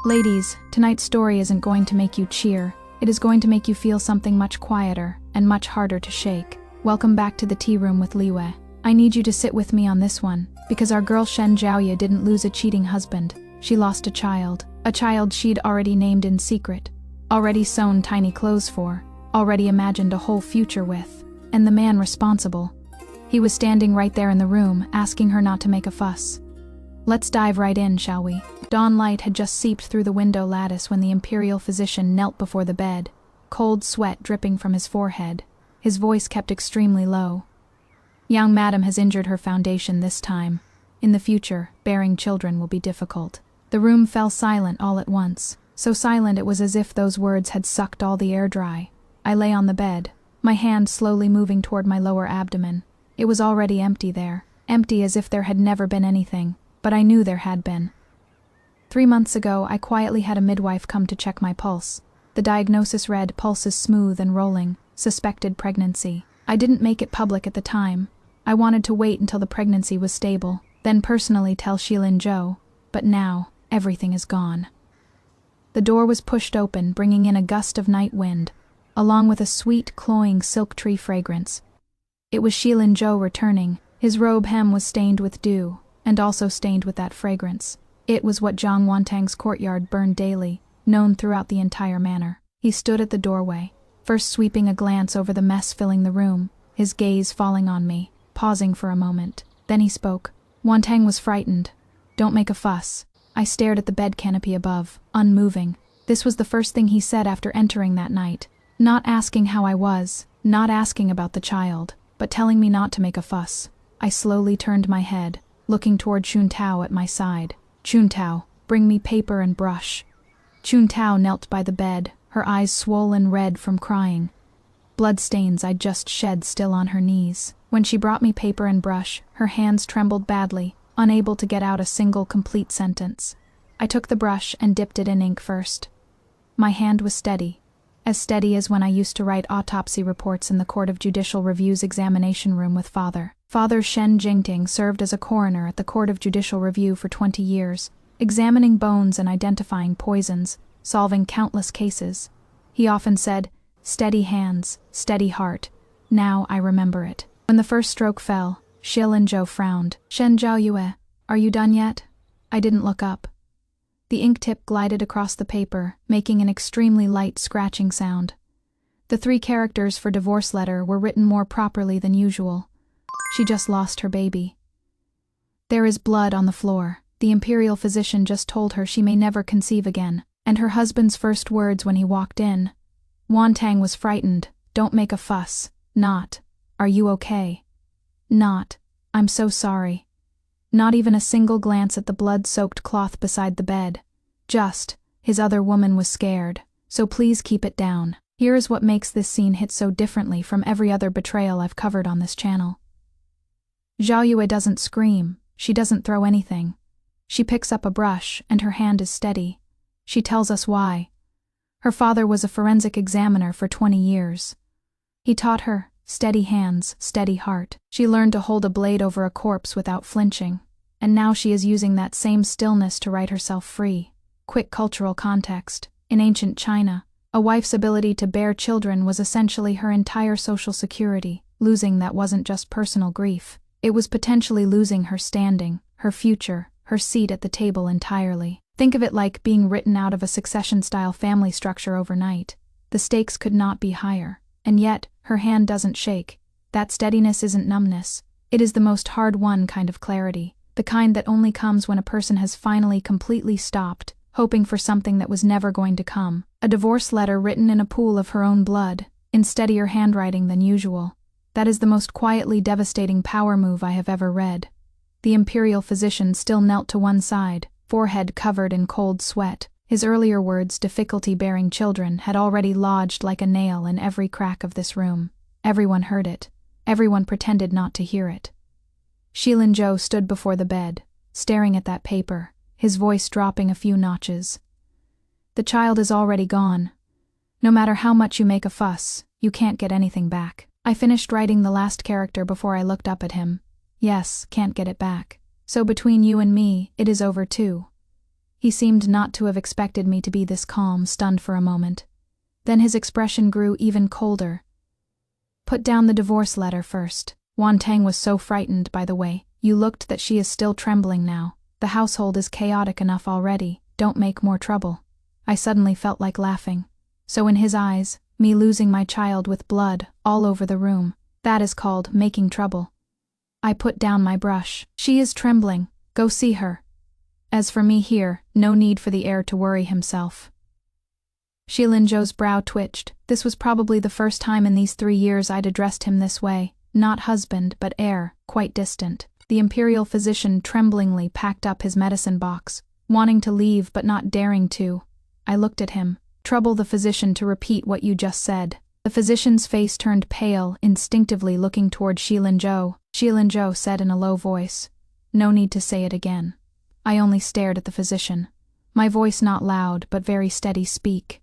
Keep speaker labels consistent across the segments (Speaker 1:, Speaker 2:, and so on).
Speaker 1: Ladies, tonight's story isn't going to make you cheer. It is going to make you feel something much quieter and much harder to shake. Welcome back to the tea room with Liwei. I need you to sit with me on this one, because our girl Shen Zhaoye didn't lose a cheating husband. She lost a child she'd already named in secret, already sewn tiny clothes for, already imagined a whole future with. And the man responsible, he was standing right there in the room, asking her not to make a fuss. Let's dive right in, shall we? Dawn light had just seeped through the window lattice when the imperial physician knelt before the bed, cold sweat dripping from his forehead. His voice kept extremely low. Young madam has injured her foundation this time. In the future, bearing children will be difficult. The room fell silent all at once, so silent it was as if those words had sucked all the air dry. I lay on the bed, my hand slowly moving toward my lower abdomen. It was already empty there, empty as if there had never been anything, but I knew there had been. 3 months ago, I quietly had a midwife come to check my pulse. The diagnosis read, pulses smooth and rolling, suspected pregnancy. I didn't make it public at the time. I wanted to wait until the pregnancy was stable, then personally tell Shilin Zhou, but now, everything is gone. The door was pushed open, bringing in a gust of night wind, along with a sweet, cloying silk tree fragrance. It was Shilin Zhou returning. His robe hem was stained with dew, and also stained with that fragrance. It was what Zhang Wantang's courtyard burned daily, known throughout the entire manor. He stood at the doorway, first sweeping a glance over the mess filling the room, his gaze falling on me, pausing for a moment. Then he spoke. Wantang was frightened. Don't make a fuss. I stared at the bed canopy above, unmoving. This was the first thing he said after entering that night. Not asking how I was, not asking about the child, but telling me not to make a fuss. I slowly turned my head, looking toward Chuntao at my side. Chuntao, bring me paper and brush. Chuntao knelt by the bed, her eyes swollen red from crying. Bloodstains I'd just shed still on her knees. When she brought me paper and brush, her hands trembled badly, unable to get out a single complete sentence. I took the brush and dipped it in ink first. My hand was steady as when I used to write autopsy reports in the Court of Judicial Review's examination room with Father. Father Shen Jingting served as a coroner at the Court of Judicial Review for 20 years, examining bones and identifying poisons, solving countless cases. He often said, "Steady hands, steady heart." Now I remember it. When the first stroke fell, Shilin Zhou frowned. "Shen Zhaoye, are you done yet?" I didn't look up. The ink tip glided across the paper, making an extremely light scratching sound. The 3 characters for divorce letter were written more properly than usual. She just lost her baby. There is blood on the floor. The imperial physician just told her she may never conceive again. And her husband's first words when he walked in. Wantang was frightened. Don't make a fuss. Not, are you okay? Not, I'm so sorry. Not even a single glance at the blood-soaked cloth beside the bed. Just, his other woman was scared, so please keep it down. Here is what makes this scene hit so differently from every other betrayal I've covered on this channel. Zhaoye doesn't scream, she doesn't throw anything. She picks up a brush, and her hand is steady. She tells us why. Her father was a forensic examiner for 20 years. He taught her, steady hands, steady heart. She learned to hold a blade over a corpse without flinching, and now she is using that same stillness to write herself free. Quick cultural context. In ancient China, a wife's ability to bear children was essentially her entire social security. Losing that wasn't just personal grief. It was potentially losing her standing, her future, her seat at the table entirely. Think of it like being written out of a succession-style family structure overnight. The stakes could not be higher. And yet, her hand doesn't shake. That steadiness isn't numbness. It is the most hard-won kind of clarity. The kind that only comes when a person has finally completely stopped, hoping for something that was never going to come. A divorce letter written in a pool of her own blood, in steadier handwriting than usual. That is the most quietly devastating power move I have ever read. The imperial physician still knelt to one side, forehead covered in cold sweat. His earlier words, difficulty bearing children, had already lodged like a nail in every crack of this room. Everyone heard it. Everyone pretended not to hear it. Shilin Zhou stood before the bed, staring at that paper, his voice dropping a few notches. The child is already gone. No matter how much you make a fuss, you can't get anything back. I finished writing the last character before I looked up at him. Yes, can't get it back. So between you and me, it is over too. He seemed not to have expected me to be this calm, stunned for a moment. Then his expression grew even colder. Put down the divorce letter first. Wantang was so frightened, by the way. You looked that she is still trembling now. The household is chaotic enough already. Don't make more trouble. I suddenly felt like laughing. So in his eyes, me losing my child with blood all over the room, that is called making trouble. I put down my brush. She is trembling. Go see her. As for me here, no need for the heir to worry himself. Shilin-Jo's brow twitched. This was probably the first time in these 3 years I'd addressed him this way. Not husband, but heir, quite distant. The imperial physician tremblingly packed up his medicine box, wanting to leave but not daring to. I looked at him. Trouble the physician to repeat what you just said. The physician's face turned pale, instinctively looking toward Shilin-Jo. Shilin-Jo said in a low voice, "No need to say it again." I only stared at the physician. My voice not loud, but very steady. Speak.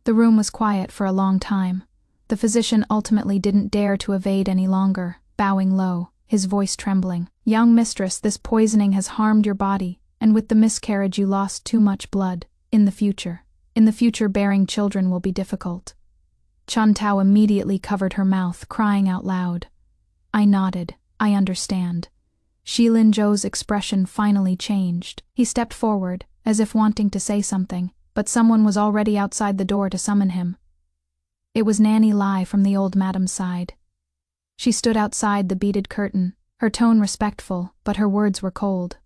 Speaker 1: The room was quiet for a long time. The physician ultimately didn't dare to evade any longer, bowing low, his voice trembling. "Young mistress, this poisoning has harmed your body, and with the miscarriage you lost too much blood. In the future bearing children will be difficult." Chun Tao immediately covered her mouth, crying out loud. I nodded. I understand. Shilin-Jo's expression finally changed. He stepped forward, as if wanting to say something, but someone was already outside the door to summon him. It was Nanny Lai from the old madam's side. She stood outside the beaded curtain, her tone respectful, but her words were cold.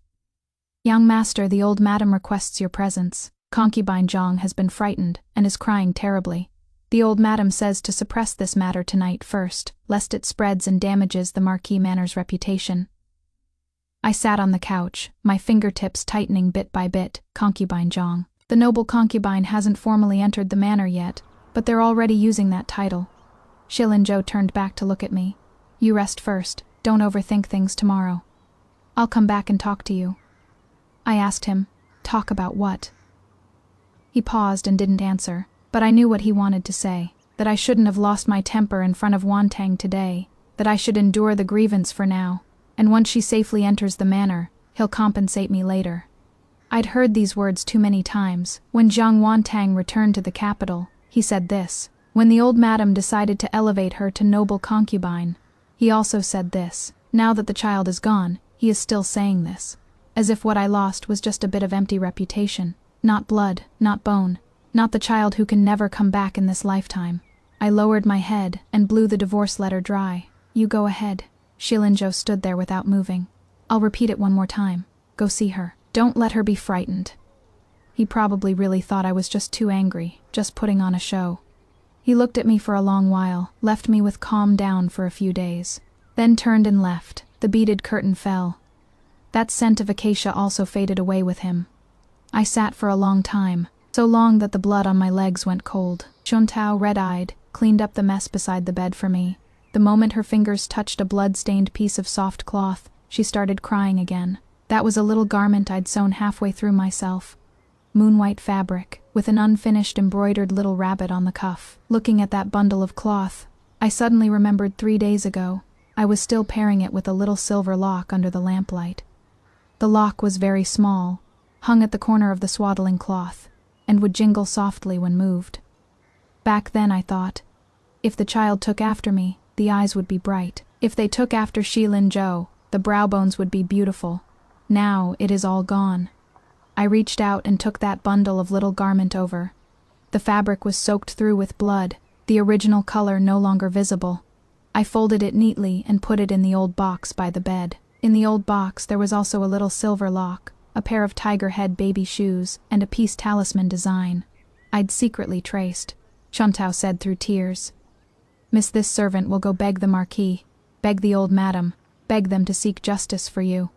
Speaker 1: "Young master, the old madam requests your presence. Concubine Zhang has been frightened and is crying terribly. The old madam says to suppress this matter tonight first, lest it spreads and damages the Marquis Manor's reputation." I sat on the couch, my fingertips tightening bit by bit. Concubine Zhang. The noble concubine hasn't formally entered the manor yet, but they're already using that title. Shilin-Jo turned back to look at me. "You rest first. Don't overthink things tomorrow. I'll come back and talk to you." I asked him, "Talk about what?" He paused and didn't answer, but I knew what he wanted to say, that I shouldn't have lost my temper in front of Wantang today, that I should endure the grievance for now, and once she safely enters the manor, he'll compensate me later. I'd heard these words too many times. When Zhang Wantang returned to the capital, he said this. When the old madam decided to elevate her to noble concubine, he also said this. Now that the child is gone, he is still saying this. As if what I lost was just a bit of empty reputation. Not blood, not bone, not the child who can never come back in this lifetime. I lowered my head and blew the divorce letter dry. "You go ahead." Shilin-Jo stood there without moving. "I'll repeat it one more time. Go see her. Don't let her be frightened." He probably really thought I was just too angry, just putting on a show. He looked at me for a long while, left me with calm down for a few days, then turned and left. The beaded curtain fell. That scent of acacia also faded away with him. I sat for a long time, so long that the blood on my legs went cold. Chun Tao, red-eyed, cleaned up the mess beside the bed for me. The moment her fingers touched a blood-stained piece of soft cloth, she started crying again. That was a little garment I'd sewn halfway through myself. Moon-white fabric, with an unfinished embroidered little rabbit on the cuff. Looking at that bundle of cloth, I suddenly remembered 3 days ago, I was still pairing it with a little silver lock under the lamplight. The lock was very small, hung at the corner of the swaddling cloth, and would jingle softly when moved. Back then I thought, if the child took after me, the eyes would be bright. If they took after Shilin-Jo, the brow bones would be beautiful. Now it is all gone. I reached out and took that bundle of little garment over. The fabric was soaked through with blood, the original color no longer visible. I folded it neatly and put it in the old box by the bed. In the old box there was also a little silver lock, a pair of tiger head baby shoes, and a peace talisman design I'd secretly traced. Chun Tao said through tears, "Miss, this servant will go beg the Marquis, beg the old madam, beg them to seek justice for you."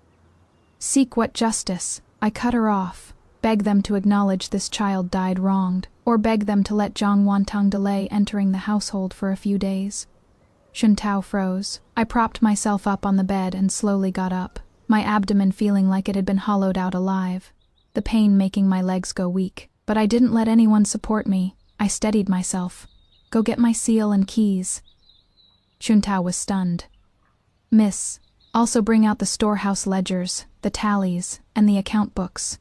Speaker 1: "Seek what justice?" I cut her off. "Beg them to acknowledge this child died wronged, or beg them to let Zhang Wantang delay entering the household for a few days." Chun Tao froze. I propped myself up on the bed and slowly got up, my abdomen feeling like it had been hollowed out alive, the pain making my legs go weak. But I didn't let anyone support me. I steadied myself. "Go get my seal and keys." Chun Tao was stunned. "Miss, also bring out the storehouse ledgers, the tallies, and the account books."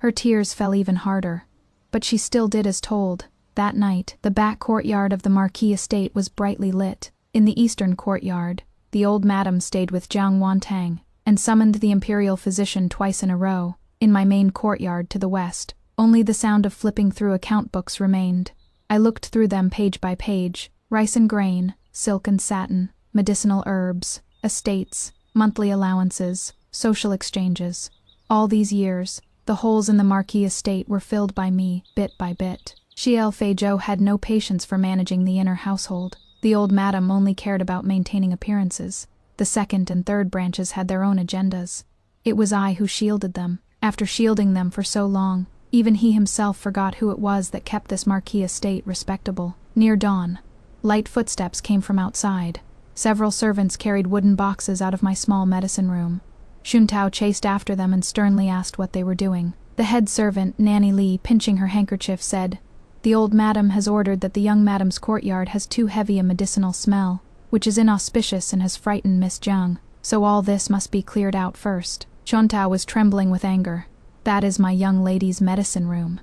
Speaker 1: Her tears fell even harder. But she still did as told. That night, the back courtyard of the Marquis estate was brightly lit. In the eastern courtyard, the old madam stayed with Jiang Wantang, and summoned the imperial physician twice in a row. In my main courtyard to the west, only the sound of flipping through account books remained. I looked through them page by page: rice and grain, silk and satin, medicinal herbs, estates, monthly allowances, social exchanges. All these years, the holes in the Marquis estate were filled by me, bit by bit. Xiao Feizhou had no patience for managing the inner household. The old madam only cared about maintaining appearances. The second and third branches had their own agendas. It was I who shielded them. After shielding them for so long, even he himself forgot who it was that kept this Marquis estate respectable. Near dawn, light footsteps came from outside. Several servants carried wooden boxes out of my small medicine room. Xuntao chased after them and sternly asked what they were doing. The head servant, Nanny Li, pinching her handkerchief, said, "The old madam has ordered that the young madam's courtyard has too heavy a medicinal smell, which is inauspicious and has frightened Miss Jiang, so all this must be cleared out first." Xuntao was trembling with anger. "That is my young lady's medicine room."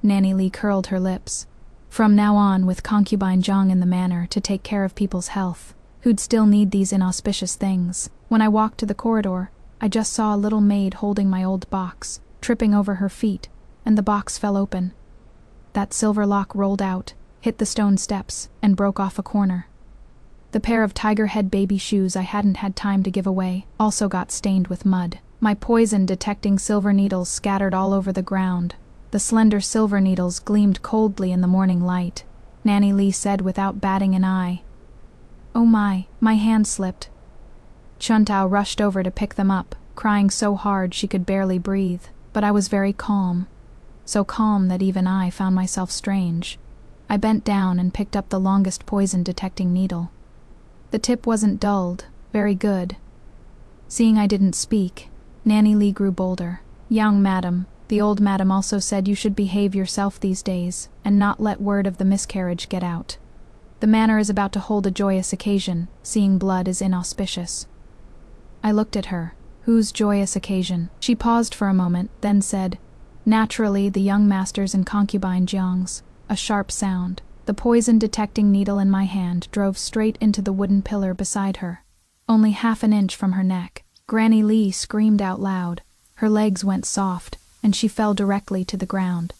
Speaker 1: Nanny Li curled her lips. "From now on, with concubine Jiang in the manor to take care of people's health, who'd still need these inauspicious things." When I walked to the corridor, I just saw a little maid holding my old box, tripping over her feet, and the box fell open. That silver lock rolled out, hit the stone steps, and broke off a corner. The pair of tiger head baby shoes I hadn't had time to give away also got stained with mud. My poison-detecting silver needles scattered all over the ground. The slender silver needles gleamed coldly in the morning light. Nanny Li said without batting an eye, "Oh my hand slipped." Xuntao rushed over to pick them up, crying so hard she could barely breathe. But I was very calm. So calm that even I found myself strange. I bent down and picked up the longest poison-detecting needle. The tip wasn't dulled. Very good. Seeing I didn't speak, Nanny Li grew bolder. "Young madam, the old madam also said you should behave yourself these days, and not let word of the miscarriage get out. The manor is about to hold a joyous occasion. Seeing blood is inauspicious." I looked at her. Whose joyous occasion? She paused for a moment, then said, "Naturally, the young master's and concubine Jiang's." A sharp sound. The poison-detecting needle in my hand drove straight into the wooden pillar beside her, only half an inch from her neck. Granny Li screamed out loud. Her legs went soft, and she fell directly to the ground.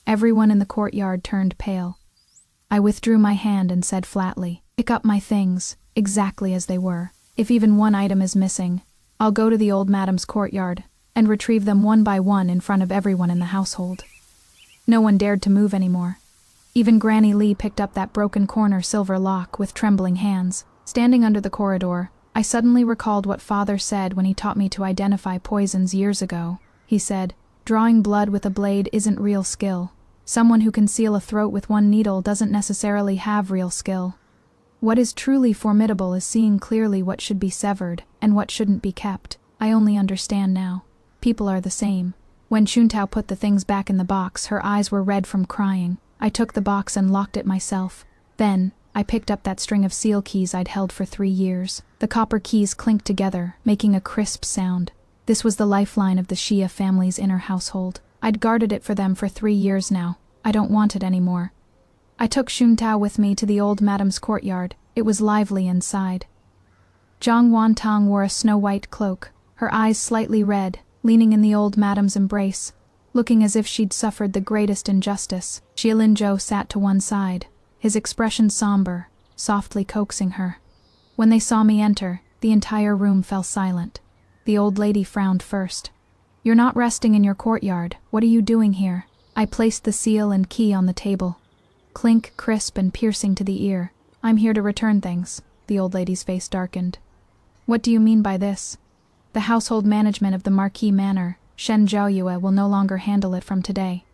Speaker 1: Everyone in the courtyard turned pale. I withdrew my hand and said flatly, "Pick up my things, exactly as they were. If even one item is missing, I'll go to the old madam's courtyard and retrieve them one by one in front of everyone in the household." No one dared to move anymore. Even Granny Li picked up that broken corner silver lock with trembling hands. Standing under the corridor, I suddenly recalled what Father said when he taught me to identify poisons years ago. He said, "Drawing blood with a blade isn't real skill. Someone who can seal a throat with one needle doesn't necessarily have real skill. What is truly formidable is seeing clearly what should be severed and what shouldn't be kept. I only understand now. People are the same." When Xuntao put the things back in the box, her eyes were red from crying. I took the box and locked it myself. Then, I picked up that string of seal keys I'd held for 3 years. The copper keys clinked together, making a crisp sound. This was the lifeline of the Xia family's inner household. I'd guarded it for them for 3 years now. I don't want it anymore. I took Xuntao with me to the old madam's courtyard. It was lively inside. Jiang Wantang wore a snow-white cloak, her eyes slightly red, leaning in the old madam's embrace, looking as if she'd suffered the greatest injustice. Xie Linzhou sat to one side, his expression somber, softly coaxing her. When they saw me enter, the entire room fell silent. The old lady frowned first. "You're not resting in your courtyard. What are you doing here?" I placed the seal and key on the table. Clink, crisp and piercing to the ear. "I'm here to return things." The old lady's face darkened. "What do you mean by this?" "The household management of the Marquis Manor, Shen Zhaoyue, will no longer handle it from today."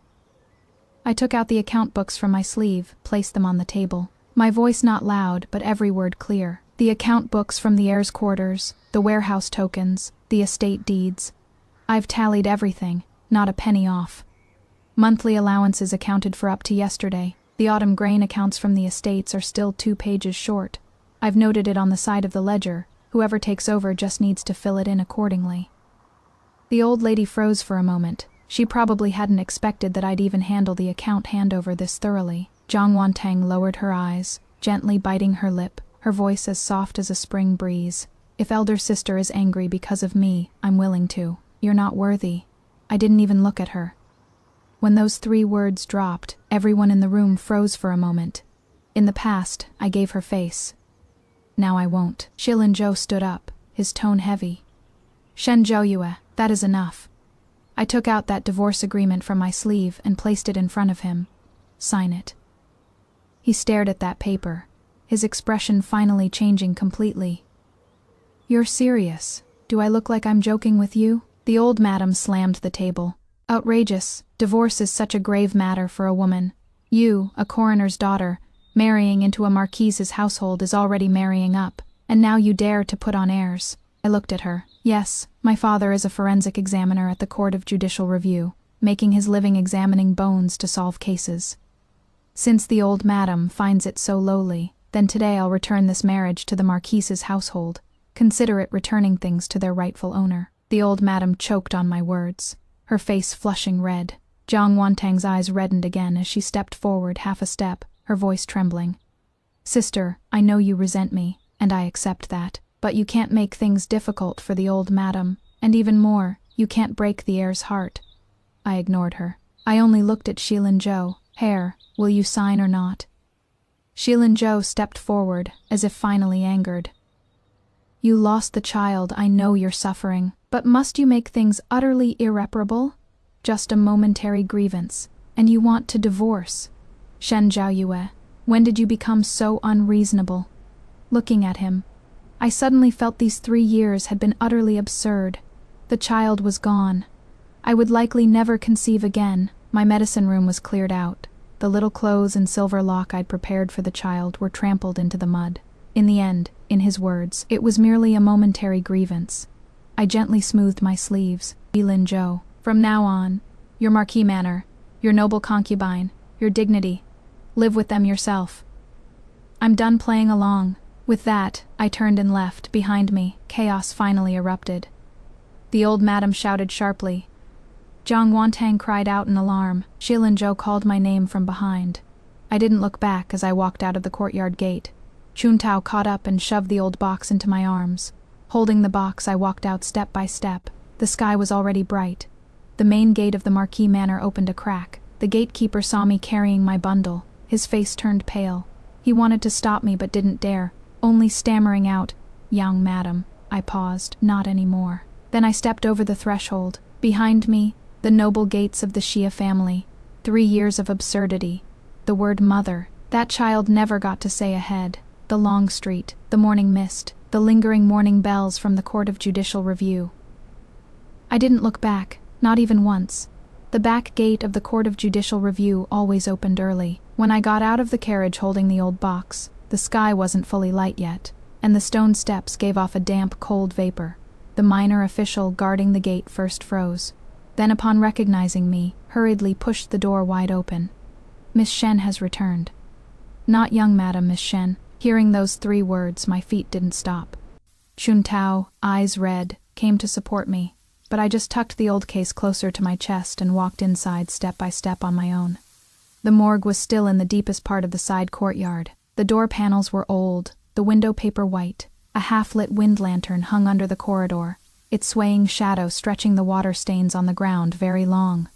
Speaker 1: I took out the account books from my sleeve, placed them on the table. My voice not loud, but every word clear. The account books from the heirs' quarters, the warehouse tokens, the estate deeds. I've tallied everything, not a penny off. Monthly allowances accounted for up to yesterday. The autumn grain accounts from the estates are still 2 pages short. I've noted it on the side of the ledger. Whoever takes over just needs to fill it in accordingly. The old lady froze for a moment, She probably hadn't expected that I'd even handle the account handover this thoroughly. Zhang Wantang lowered her eyes, gently biting her lip, her voice as soft as a spring breeze. If elder sister is angry because of me, I'm willing to. You're not worthy. I didn't even look at her. When those 3 words dropped, everyone in the room froze for a moment. In the past, I gave her face. Now I won't. Shilin Zhou stood up, his tone heavy. Shen Zhouyue, that is enough. I took out that divorce agreement from my sleeve and placed it in front of him. Sign it. He stared at that paper, his expression finally changing completely. You're serious? Do I look like I'm joking with you? The old madam slammed the table. Outrageous. Divorce is such a grave matter for a woman. You, a coroner's daughter, marrying into a marquise's household is already marrying up, and now you dare to put on airs. I looked at her. Yes, my father is a forensic examiner at the Court of Judicial Review, making his living examining bones to solve cases. Since the old madam finds it so lowly, then today I'll return this marriage to the marquise's household. Consider it returning things to their rightful owner. The old madam choked on my words, her face flushing red. Zhang Wantang's eyes reddened again as she stepped forward half a step, her voice trembling. Sister, I know you resent me, and I accept that, but you can't make things difficult for the old madam, and even more, you can't break the heir's heart. I ignored her. I only looked at Shilin Zhou. Hair, will you sign or not? Shilin Zhou stepped forward, as if finally angered. You lost the child, I know you're suffering, but must you make things utterly irreparable? Just a momentary grievance, and you want to divorce. Shen Zhouyue, when did you become so unreasonable? Looking at him, I suddenly felt these 3 years had been utterly absurd. The child was gone. I would likely never conceive again. My medicine room was cleared out. The little clothes and silver lock I'd prepared for the child were trampled into the mud. In the end, in his words, it was merely a momentary grievance. I gently smoothed my sleeves. Shilin Zhou, from now on, your Marquis Manor, your noble concubine, your dignity, live with them yourself. I'm done playing along. With that, I turned and left. Behind me, chaos finally erupted. The old madam shouted sharply. Zhang Wantang cried out in alarm. Shilin Zhou called my name from behind. I didn't look back as I walked out of the courtyard gate. Chuntao caught up and shoved the old box into my arms. Holding the box, I walked out step by step. The sky was already bright. The main gate of the Marquis Manor opened a crack. The gatekeeper saw me carrying my bundle. His face turned pale. He wanted to stop me but didn't dare, only stammering out, "Young madam." I paused. Not anymore. Then I stepped over the threshold. Behind me, the noble gates of the Xia family. 3 years of absurdity. The word mother. That child never got to say ahead. The long street, the morning mist, the lingering morning bells from the Court of Judicial Review. I didn't look back, not even once. The back gate of the Court of Judicial Review always opened early. When I got out of the carriage holding the old box, the sky wasn't fully light yet, and the stone steps gave off a damp, cold vapor. The minor official guarding the gate first froze. Then, upon recognizing me, hurriedly pushed the door wide open. Miss Shen has returned. Not young madam, Miss Shen. Hearing those 3 words, my feet didn't stop. Chuntao, eyes red, came to support me, but I just tucked the old case closer to my chest and walked inside step by step on my own. The morgue was still in the deepest part of the side courtyard. The door panels were old, the window paper white. A half-lit wind lantern hung under the corridor, its swaying shadow stretching the water stains on the ground very long.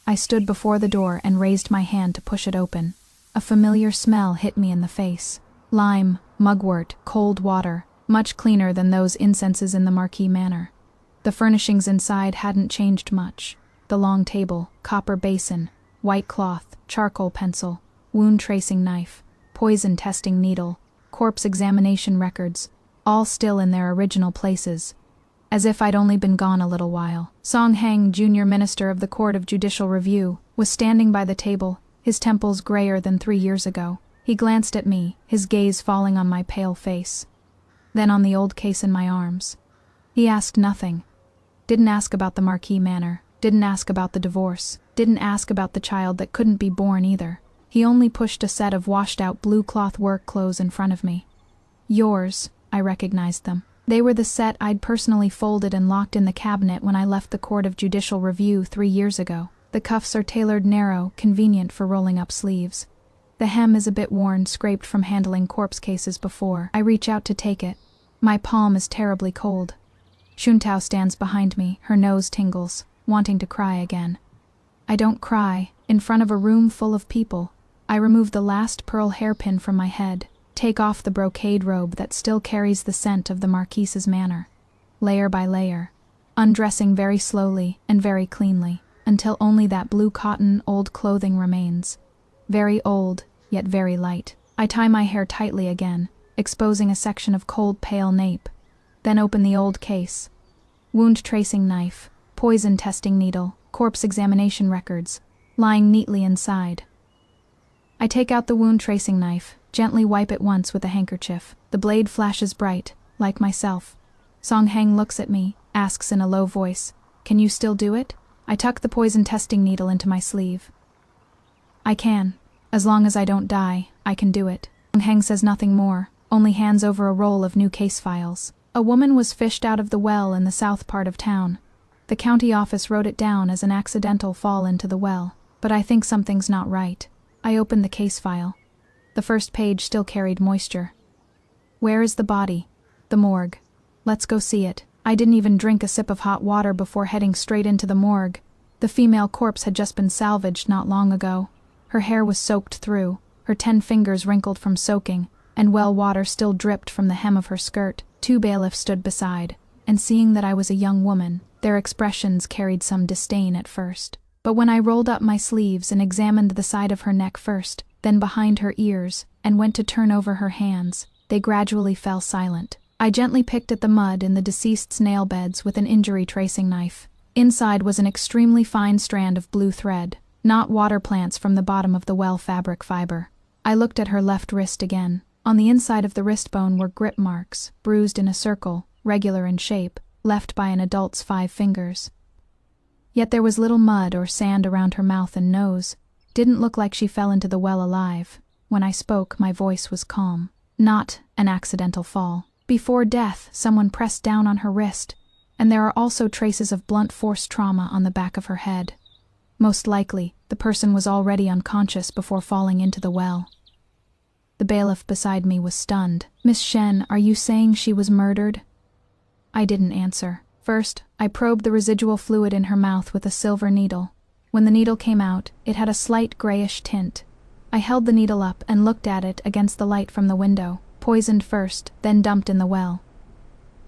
Speaker 1: I stood before the door and raised my hand to push it open. A familiar smell hit me in the face. Lime, mugwort, cold water, much cleaner than those incenses in the Marquis Manor. The furnishings inside hadn't changed much. The long table, copper basin, white cloth, charcoal pencil, wound tracing knife, poison testing needle, corpse examination records, all still in their original places, as if I'd only been gone a little while. Song Heng, junior minister of the Court of Judicial Review, was standing by the table, his temples grayer than 3 years ago. He glanced at me, his gaze falling on my pale face, then on the old case in my arms. He asked nothing. Didn't ask about the Marquis Manor, didn't ask about the divorce, didn't ask about the child that couldn't be born either. He only pushed a set of washed-out blue cloth work clothes in front of me. Yours, I recognized them. They were the set I'd personally folded and locked in the cabinet when I left the Court of Judicial Review 3 years ago. The cuffs are tailored narrow, convenient for rolling up sleeves. The hem is a bit worn, scraped from handling corpse cases before. I reach out to take it. My palm is terribly cold. Shuntao stands behind me, her nose tingles, wanting to cry again. I don't cry. In front of a room full of people, I remove the last pearl hairpin from my head, take off the brocade robe that still carries the scent of the Marquise's manor, layer by layer, undressing very slowly and very cleanly, until only that blue cotton old clothing remains. Very old, yet very light. I tie my hair tightly again, exposing a section of cold pale nape, then open the old case. Wound tracing knife, poison testing needle, corpse examination records, lying neatly inside. I take out the wound tracing knife, gently wipe it once with a handkerchief. The blade flashes bright, like myself. Song Heng looks at me, asks in a low voice, "Can you still do it?" I tuck the poison testing needle into my sleeve. "I can. As long as I don't die, I can do it." Song Heng says nothing more, only hands over a roll of new case files. A woman was fished out of the well in the south part of town. The county office wrote it down as an accidental fall into the well, but I think something's not right. I opened the case file. The first page still carried moisture. "Where is the body?" "The morgue." "Let's go see it." I didn't even drink a sip of hot water before heading straight into the morgue. The female corpse had just been salvaged not long ago. Her hair was soaked through, her 10 fingers wrinkled from soaking, and well water still dripped from the hem of her skirt. 2 bailiffs stood beside, and seeing that I was a young woman, their expressions carried some disdain at first. But when I rolled up my sleeves and examined the side of her neck first, then behind her ears, and went to turn over her hands, they gradually fell silent. I gently picked at the mud in the deceased's nail beds with an injury tracing knife. Inside was an extremely fine strand of blue thread, not water plants from the bottom of the well fabric fiber. I looked at her left wrist again. On the inside of the wrist bone were grip marks, bruised in a circle, regular in shape, left by an adult's 5 fingers. Yet there was little mud or sand around her mouth and nose. Didn't look like she fell into the well alive. When I spoke, my voice was calm. Not an accidental fall. Before death, someone pressed down on her wrist, and there are also traces of blunt force trauma on the back of her head. Most likely, the person was already unconscious before falling into the well. The bailiff beside me was stunned. "Miss Shen, are you saying she was murdered?" I didn't answer. First, I probed the residual fluid in her mouth with a silver needle. When the needle came out, it had a slight grayish tint. I held the needle up and looked at it against the light from the window. Poisoned first, then dumped in the well.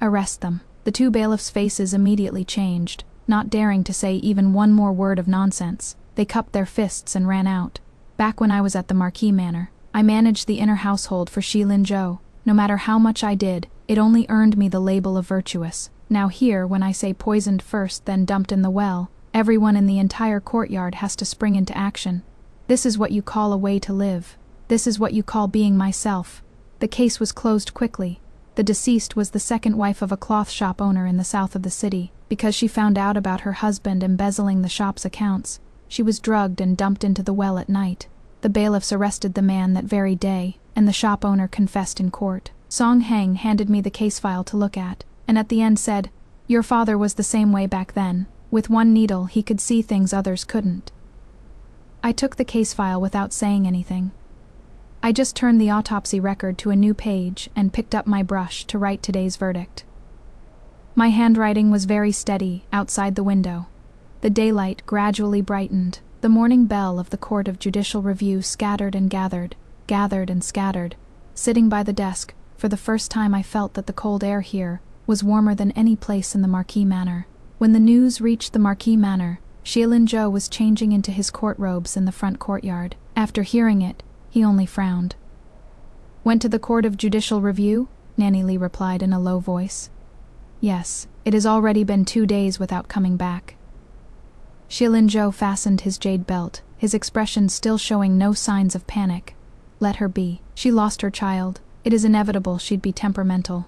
Speaker 1: "Arrest them." The 2 bailiffs' faces immediately changed, not daring to say even one more word of nonsense. They cupped their fists and ran out. Back when I was at the Marquis Manor, I managed the inner household for Shilin Zhou. No matter how much I did, it only earned me the label of virtuous. Now here, when I say poisoned first, then dumped in the well, everyone in the entire courtyard has to spring into action. This is what you call a way to live. This is what you call being myself. The case was closed quickly. The deceased was the second wife of a cloth shop owner in the south of the city. Because she found out about her husband embezzling the shop's accounts, she was drugged and dumped into the well at night. The bailiffs arrested the man that very day, and the shop owner confessed in court. Song Heng handed me the case file to look at, and at the end said, "Your father was the same way back then. With one needle, he could see things others couldn't." I took the case file without saying anything. I just turned the autopsy record to a new page and picked up my brush to write today's verdict. My handwriting was very steady outside the window. The daylight gradually brightened. The morning bell of the Court of Judicial Review scattered and gathered and scattered. Sitting by the desk, for the first time I felt that the cold air here was warmer than any place in the Marquis Manor. When the news reached the Marquis Manor, Shilin Zhou was changing into his court robes in the front courtyard. After hearing it, he only frowned. "Went to the Court of Judicial Review?" Nanny Lee replied in a low voice. "Yes, it has already been 2 days without coming back." Shilin Zhou fastened his jade belt, his expression still showing no signs of panic. "Let her be. She lost her child. It is inevitable she'd be temperamental.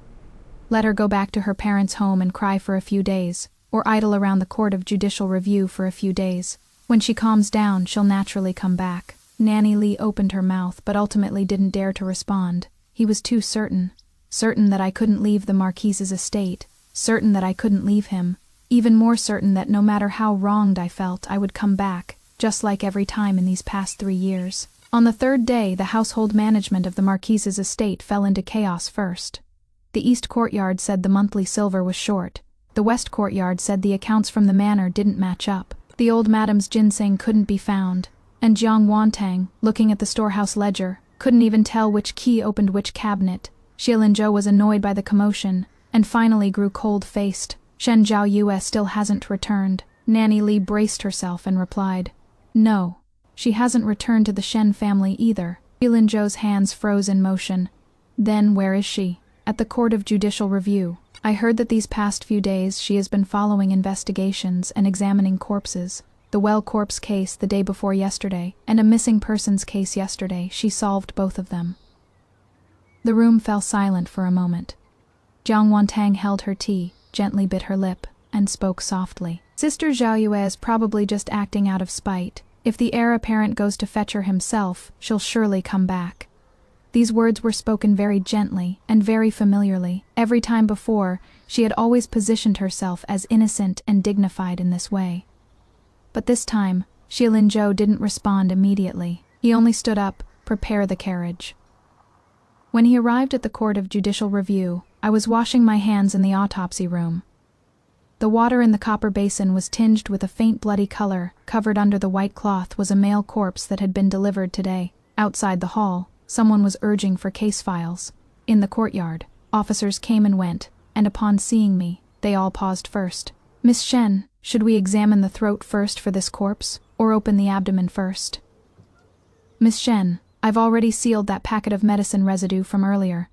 Speaker 1: Let her go back to her parents' home and cry for a few days, or idle around the Court of Judicial Review for a few days. When she calms down, she'll naturally come back." Nanny Lee opened her mouth but ultimately didn't dare to respond. He was too certain. certain that I couldn't leave the Marquise's estate, certain that I couldn't leave him, even more certain that no matter how wronged I felt, I would come back, just like every time in these past 3 years. On the third day, the household management of the Marquise's estate fell into chaos first. The east courtyard said the monthly silver was short. The west courtyard said the accounts from the manor didn't match up. The old madam's ginseng couldn't be found, and Jiang Wantang, looking at the storehouse ledger, couldn't even tell which key opened which cabinet. Xie Linzhou was annoyed by the commotion, and finally grew cold-faced. Shen Zhaoyue still hasn't returned. Nanny Li braced herself and replied, "No, she hasn't returned to the Shen family either." Xie Linzhou's hands froze in motion. "Then where is she?" "At the Court of Judicial Review. I heard that these past few days she has been following investigations and examining corpses. The Well corpse case the day before yesterday, and a missing persons case yesterday. She solved both of them." The room fell silent for a moment. Jiang Wantang held her tea, gently bit her lip, and spoke softly. "Sister Zhaoyue is probably just acting out of spite. If the heir apparent goes to fetch her himself, she'll surely come back." These words were spoken very gently and very familiarly. Every time before, she had always positioned herself as innocent and dignified in this way. But this time, Xie Linzhou didn't respond immediately. He only stood up, "Prepare the carriage." When he arrived at the Court of Judicial Review, I was washing my hands in the autopsy room. The water in the copper basin was tinged with a faint bloody color. Covered under the white cloth was a male corpse that had been delivered today. Outside the hall, someone was urging for case files. In the courtyard, officers came and went, and upon seeing me, they all paused first. "Miss Shen, should we examine the throat first for this corpse, or open the abdomen first?" "Miss Shen, I've already sealed that packet of medicine residue from earlier.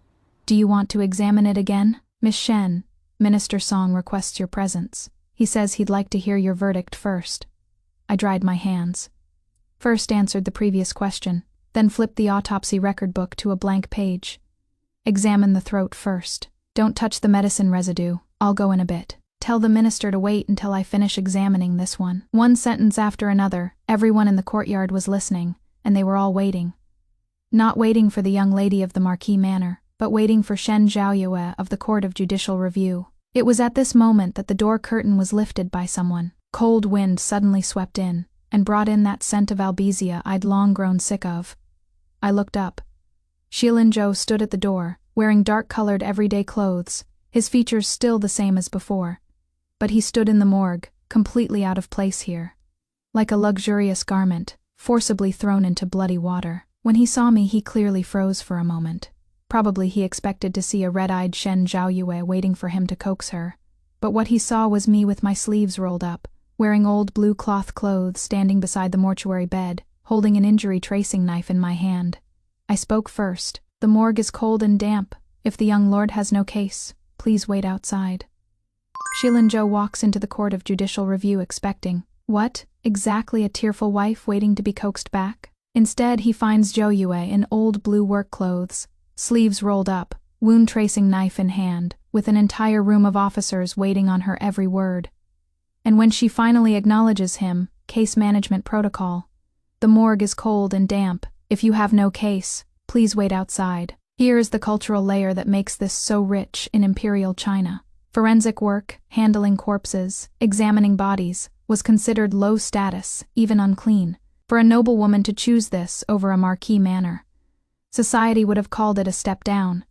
Speaker 1: Do you want to examine it again?" "Miss Shen, Minister Song requests your presence. He says he'd like to hear your verdict first." I dried my hands. First answered the previous question, then flipped the autopsy record book to a blank page. "Examine the throat first. Don't touch the medicine residue. I'll go in a bit. Tell the minister to wait until I finish examining this one." One sentence after another, everyone in the courtyard was listening, and they were all waiting. Not waiting for the young lady of the Marquis Manor, but waiting for Shen Zhaoyue of the Court of Judicial Review. It was at this moment that the door curtain was lifted by someone. Cold wind suddenly swept in, and brought in that scent of albizia I'd long grown sick of. I looked up. Xie Linzhou stood at the door, wearing dark-colored everyday clothes, his features still the same as before. But he stood in the morgue, completely out of place here. Like a luxurious garment, forcibly thrown into bloody water. When he saw me, he clearly froze for a moment. Probably he expected to see a red-eyed Shen Zhaoyue waiting for him to coax her. But what he saw was me with my sleeves rolled up, wearing old blue cloth clothes, standing beside the mortuary bed, holding an injury tracing knife in my hand. I spoke first. "The morgue is cold and damp. If the young lord has no case, please wait outside." Xie Linzhou walks into the Court of Judicial Review expecting, what, exactly a tearful wife waiting to be coaxed back? Instead, he finds Zhaoyue in old blue work clothes, sleeves rolled up, wound-tracing knife in hand, with an entire room of officers waiting on her every word. And when she finally acknowledges him, case management protocol. "The morgue is cold and damp. If you have no case, please wait outside." Here is the cultural layer that makes this so rich in imperial China. Forensic work, handling corpses, examining bodies, was considered low status, even unclean. For a noblewoman to choose this over a Marquis manor, society would have called it a step down.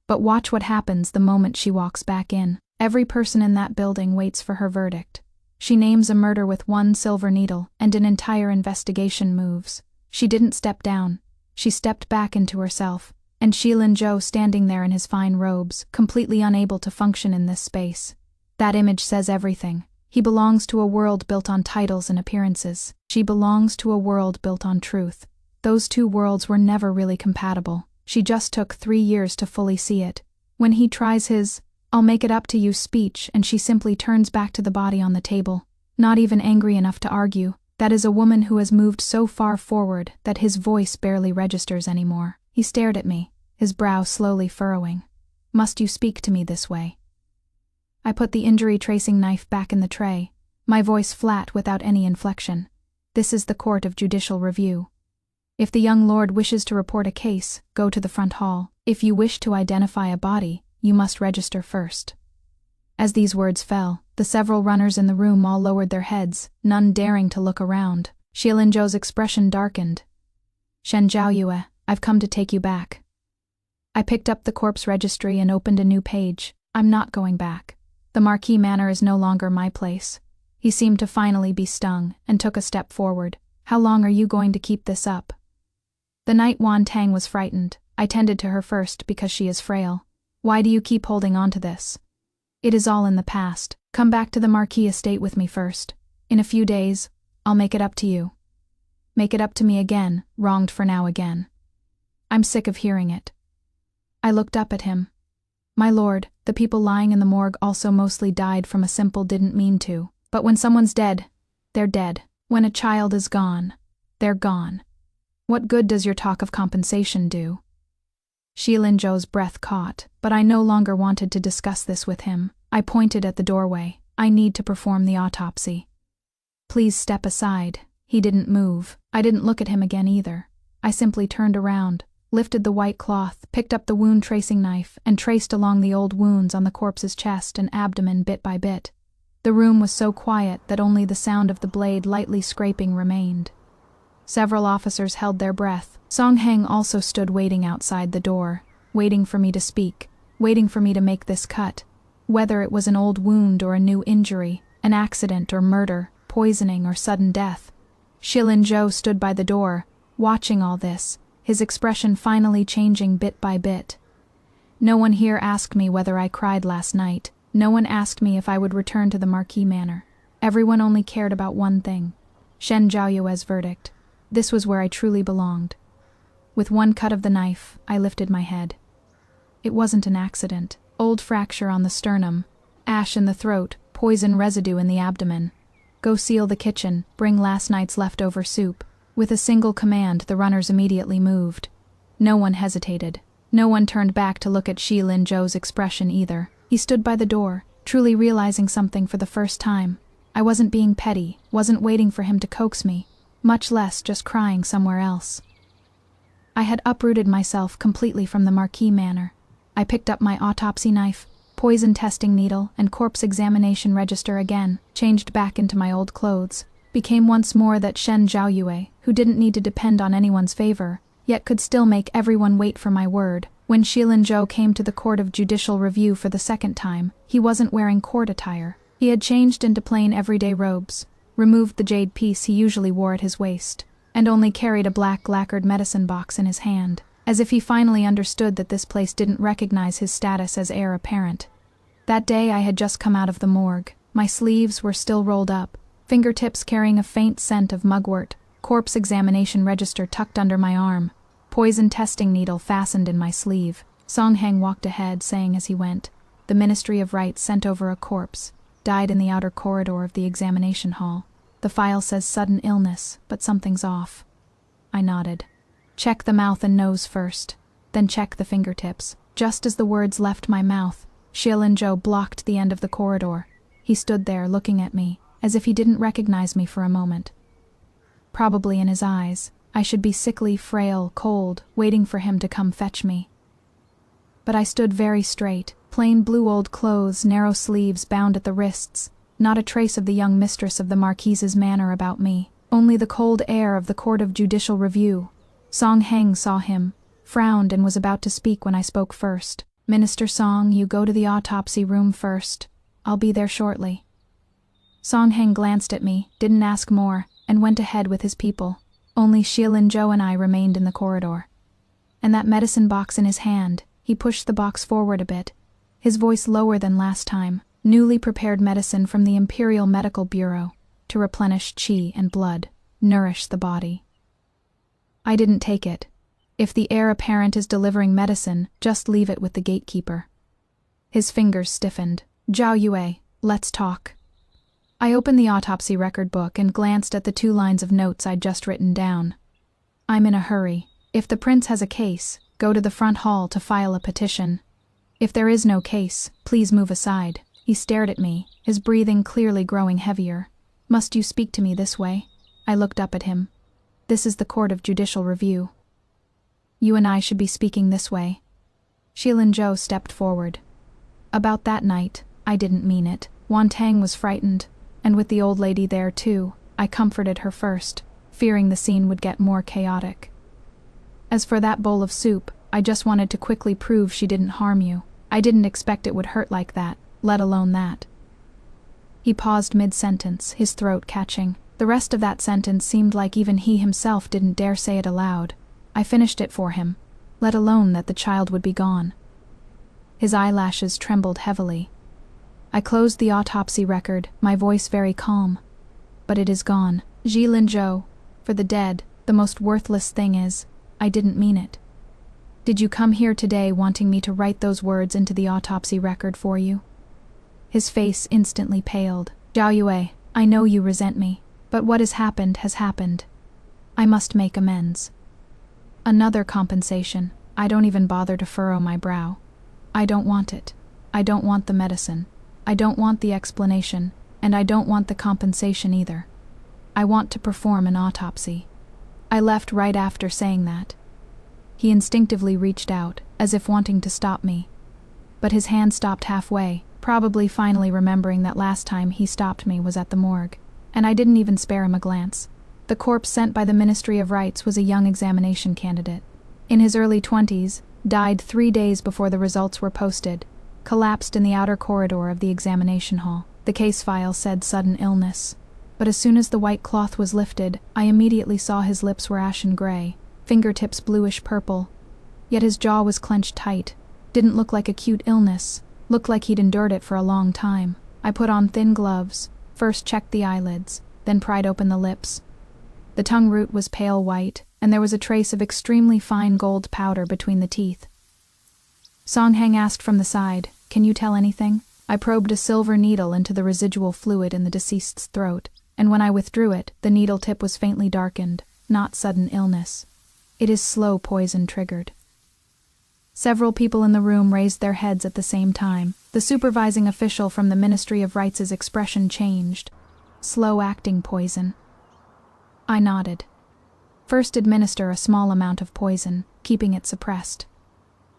Speaker 1: But watch what happens the moment she walks back in. Every person in that building waits for her verdict. She names a murder with one silver needle, and an entire investigation moves. She didn't step down. She stepped back into herself, and Xie Linzhou standing there in his fine robes, completely unable to function in this space. That image says everything. He belongs to a world built on titles and appearances. She belongs to a world built on truth. Those two worlds were never really compatible. She just took 3 years to fully see it. When he tries his, "I'll make it up to you" speech, and she simply turns back to the body on the table, not even angry enough to argue, that is a woman who has moved so far forward that his voice barely registers anymore. He stared at me, his brow slowly furrowing. "Must you speak to me this way?" I put the injury tracing knife back in the tray, my voice flat without any inflection. "This is the Court of Judicial Review. If the young lord wishes to report a case, go to the front hall. If you wish to identify a body, you must register first. As these words fell, the several runners in the room all lowered their heads, none daring to look around. Xilinzhou's expression darkened. Shen Zhaoyue, I've come to take you back. I picked up the corpse registry and opened a new page. I'm not going back. The Marquis Manor is no longer my place. He seemed to finally be stung, and took a step forward. How long are you going to keep this up? The Knight Wan Tang was frightened. I tended to her first because she is frail. Why do you keep holding on to this? It is all in the past. Come back to the Marquis estate with me first. In a few days, I'll make it up to you. Make it up to me again, wronged for now again. I'm sick of hearing it. I looked up at him. My lord, the people lying in the morgue also mostly died from a simple didn't mean to. But when someone's dead, they're dead. When a child is gone, they're gone. What good does your talk of compensation do? Xilinzhou's breath caught, but I no longer wanted to discuss this with him. I pointed at the doorway. I need to perform the autopsy. Please step aside. He didn't move. I didn't look at him again either. I simply turned around, lifted the white cloth, picked up the wound tracing knife, and traced along the old wounds on the corpse's chest and abdomen bit by bit. The room was so quiet that only the sound of the blade lightly scraping remained. Several officers held their breath. Song Heng also stood waiting outside the door, waiting for me to speak, waiting for me to make this cut. Whether it was an old wound or a new injury, an accident or murder, poisoning or sudden death. Xilinzhou stood by the door, watching all this, his expression finally changing bit by bit. No one here asked me whether I cried last night. No one asked me if I would return to the Marquis Manor. Everyone only cared about one thing. Shen Zhaoyue's verdict. This was where I truly belonged. With one cut of the knife, I lifted my head. It wasn't an accident. Old fracture on the sternum, ash in the throat, poison residue in the abdomen. Go seal the kitchen, bring last night's leftover soup. With a single command, the runners immediately moved. No one hesitated. No one turned back to look at Xilinzhou's expression either. He stood by the door, truly realizing something for the first time. I wasn't being petty, wasn't waiting for him to coax me, much less just crying somewhere else. I had uprooted myself completely from the Marquis Manor. I picked up my autopsy knife, poison testing needle, and corpse examination register again, changed back into my old clothes, became once more that Shen Zhaoyue, who didn't need to depend on anyone's favor, yet could still make everyone wait for my word. When Xilinzhou came to the Court of Judicial Review for the second time, he wasn't wearing court attire. He had changed into plain everyday robes, removed the jade piece he usually wore at his waist, and only carried a black lacquered medicine box in his hand, as if he finally understood that this place didn't recognize his status as heir apparent. That day I had just come out of the morgue. My sleeves were still rolled up, fingertips carrying a faint scent of mugwort, corpse examination register tucked under my arm, poison testing needle fastened in my sleeve. Song Heng walked ahead, saying as he went, "The Ministry of Rights sent over a corpse, died in the outer corridor of the examination hall. The file says sudden illness, but something's off." I nodded. "Check the mouth and nose first, then check the fingertips." Just as the words left my mouth, Xilinzhou blocked the end of the corridor. He stood there looking at me, as if he didn't recognize me for a moment. Probably in his eyes, I should be sickly, frail, cold, waiting for him to come fetch me. But I stood very straight, plain blue old clothes, narrow sleeves bound at the wrists, not a trace of the young mistress of the Marquise's manor about me, only the cold air of the Court of Judicial Review. Song Heng saw him, frowned, and was about to speak when I spoke first. "Minister Song, you go to the autopsy room first. I'll be there shortly." Song Heng glanced at me, didn't ask more, and went ahead with his people. Only Xilinzhou and I remained in the corridor. And that medicine box in his hand, he pushed the box forward a bit, his voice lower than last time. Newly prepared medicine from the Imperial Medical Bureau, to replenish qi and blood, nourish the body. I didn't take it. If the heir apparent is delivering medicine, just leave it with the gatekeeper. His fingers stiffened. "Zhaoyue, let's talk." I opened the autopsy record book and glanced at the 2 lines of notes I'd just written down. "I'm in a hurry. If the prince has a case, go to the front hall to file a petition. If there is no case, please move aside." He stared at me, his breathing clearly growing heavier. "Must you speak to me this way?" I looked up at him. "This is the Court of Judicial Review. You and I should be speaking this way." Shilin-jo stepped forward. About that night, I didn't mean it. Wantang was frightened, and with the old lady there too, I comforted her first, fearing the scene would get more chaotic. As for that bowl of soup, I just wanted to quickly prove she didn't harm you. I didn't expect it would hurt like that, let alone that. He paused mid-sentence, his throat catching. The rest of that sentence seemed like even he himself didn't dare say it aloud. I finished it for him, let alone that the child would be gone. His eyelashes trembled heavily. I closed the autopsy record, my voice very calm. But it is gone. Shilin-jo, for the dead, the most worthless thing is, I didn't mean it. Did you come here today wanting me to write those words into the autopsy record for you? His face instantly paled. Zhao Yue, I know you resent me, but what has happened. I must make amends. Another compensation. I don't even bother to furrow my brow. I don't want it. I don't want the medicine. I don't want the explanation, and I don't want the compensation either. I want to perform an autopsy. I left right after saying that. He instinctively reached out, as if wanting to stop me. But his hand stopped halfway, probably finally remembering that last time he stopped me was at the morgue. And I didn't even spare him a glance. The corpse sent by the Ministry of Rights was a young examination candidate. In his early 20s, died 3 days before the results were posted, collapsed in the outer corridor of the examination hall. The case file said sudden illness. But as soon as the white cloth was lifted, I immediately saw his lips were ashen gray, fingertips bluish purple. Yet his jaw was clenched tight. Didn't look like acute illness, looked like he'd endured it for a long time. I put on thin gloves, first checked the eyelids, then pried open the lips. The tongue root was pale white, and there was a trace of extremely fine gold powder between the teeth. Songhang asked from the side, "Can you tell anything?" I probed a silver needle into the residual fluid in the deceased's throat, and when I withdrew it, the needle tip was faintly darkened, not sudden illness. It is slow poison triggered. Several people in the room raised their heads at the same time. The supervising official from the Ministry of Rights' expression changed. Slow-acting poison. I nodded. First administer a small amount of poison, keeping it suppressed.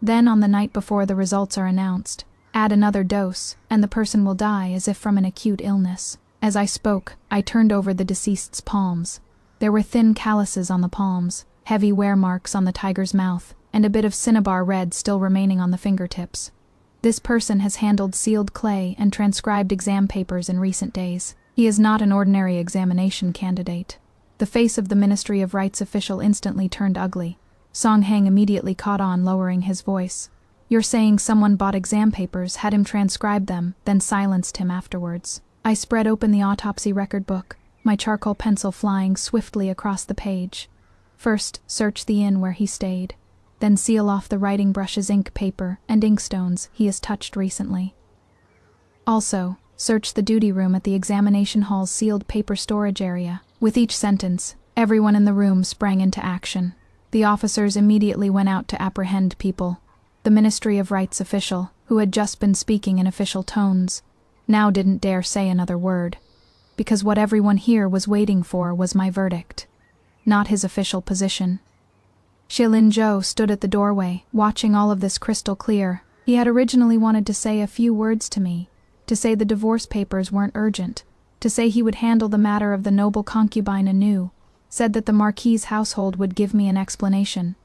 Speaker 1: Then on the night before the results are announced, add another dose, and the person will die as if from an acute illness. As I spoke, I turned over the deceased's palms. There were thin calluses on the palms, heavy wear marks on the tiger's mouth, and a bit of cinnabar red still remaining on the fingertips. This person has handled sealed clay and transcribed exam papers in recent days. He is not an ordinary examination candidate. The face of the Ministry of Rights official instantly turned ugly. Songhang immediately caught on, lowering his voice. "You're saying someone bought exam papers, had him transcribe them, then silenced him afterwards." I spread open the autopsy record book, my charcoal pencil flying swiftly across the page. First, search the inn where he stayed. Then seal off the writing brushes, ink paper, and inkstones he has touched recently. Also, search the duty room at the examination hall's sealed paper storage area. With each sentence, everyone in the room sprang into action. The officers immediately went out to apprehend people. The Ministry of Rights official, who had just been speaking in official tones, now didn't dare say another word, because what everyone here was waiting for was my verdict, not his official position. Shilin-jo stood at the doorway, watching all of this crystal clear. He had originally wanted to say a few words to me, to say the divorce papers weren't urgent, to say he would handle the matter of the noble concubine anew, said that the Marquis's household would give me an explanation.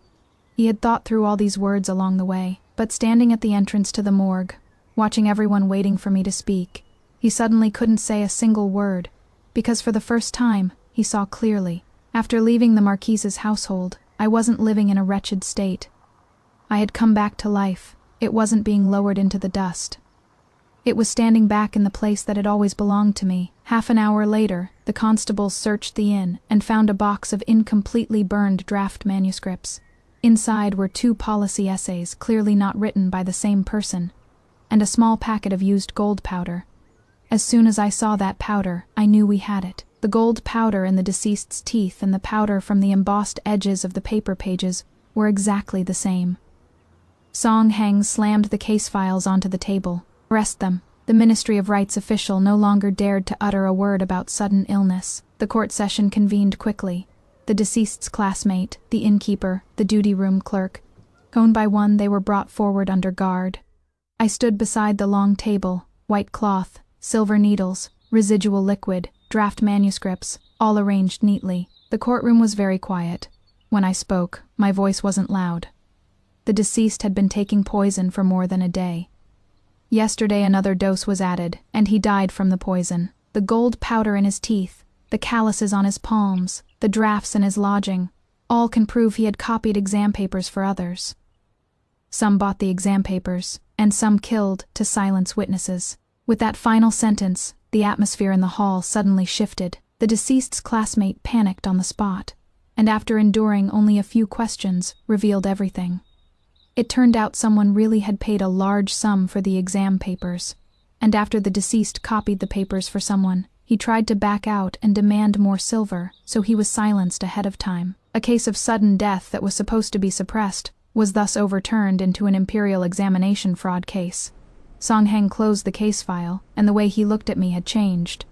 Speaker 1: He had thought through all these words along the way, but standing at the entrance to the morgue, watching everyone waiting for me to speak, he suddenly couldn't say a single word, because for the first time, he saw clearly. After leaving the Marquis's household, I wasn't living in a wretched state. I had come back to life. It wasn't being lowered into the dust. It was standing back in the place that had always belonged to me. Half an hour later, the constables searched the inn and found a box of incompletely burned draft manuscripts. Inside were 2 policy essays clearly not written by the same person, and a small packet of used gold powder. As soon as I saw that powder, I knew we had it. The gold powder in the deceased's teeth and the powder from the embossed edges of the paper pages were exactly the same. Songhang slammed the case files onto the table. "Arrest them." The Ministry of Rights official no longer dared to utter a word about sudden illness. The court session convened quickly. The deceased's classmate, the innkeeper, the duty room clerk, One by one they were brought forward under guard. I stood beside the long table, white cloth, silver needles, residual liquid, draft manuscripts, all arranged neatly. The courtroom was very quiet. When I spoke, my voice wasn't loud. The deceased had been taking poison for more than a day. Yesterday another dose was added, and he died from the poison. The gold powder in his teeth, the calluses on his palms, the drafts in his lodging, all can prove he had copied exam papers for others. Some bought the exam papers, and some killed to silence witnesses. With that final sentence, the atmosphere in the hall suddenly shifted. The deceased's classmate panicked on the spot, and after enduring only a few questions, revealed everything. It turned out someone really had paid a large sum for the exam papers, and after the deceased copied the papers for someone, he tried to back out and demand more silver, so he was silenced ahead of time. A case of sudden death that was supposed to be suppressed was thus overturned into an imperial examination fraud case. Songheng closed the case file, and the way he looked at me had changed.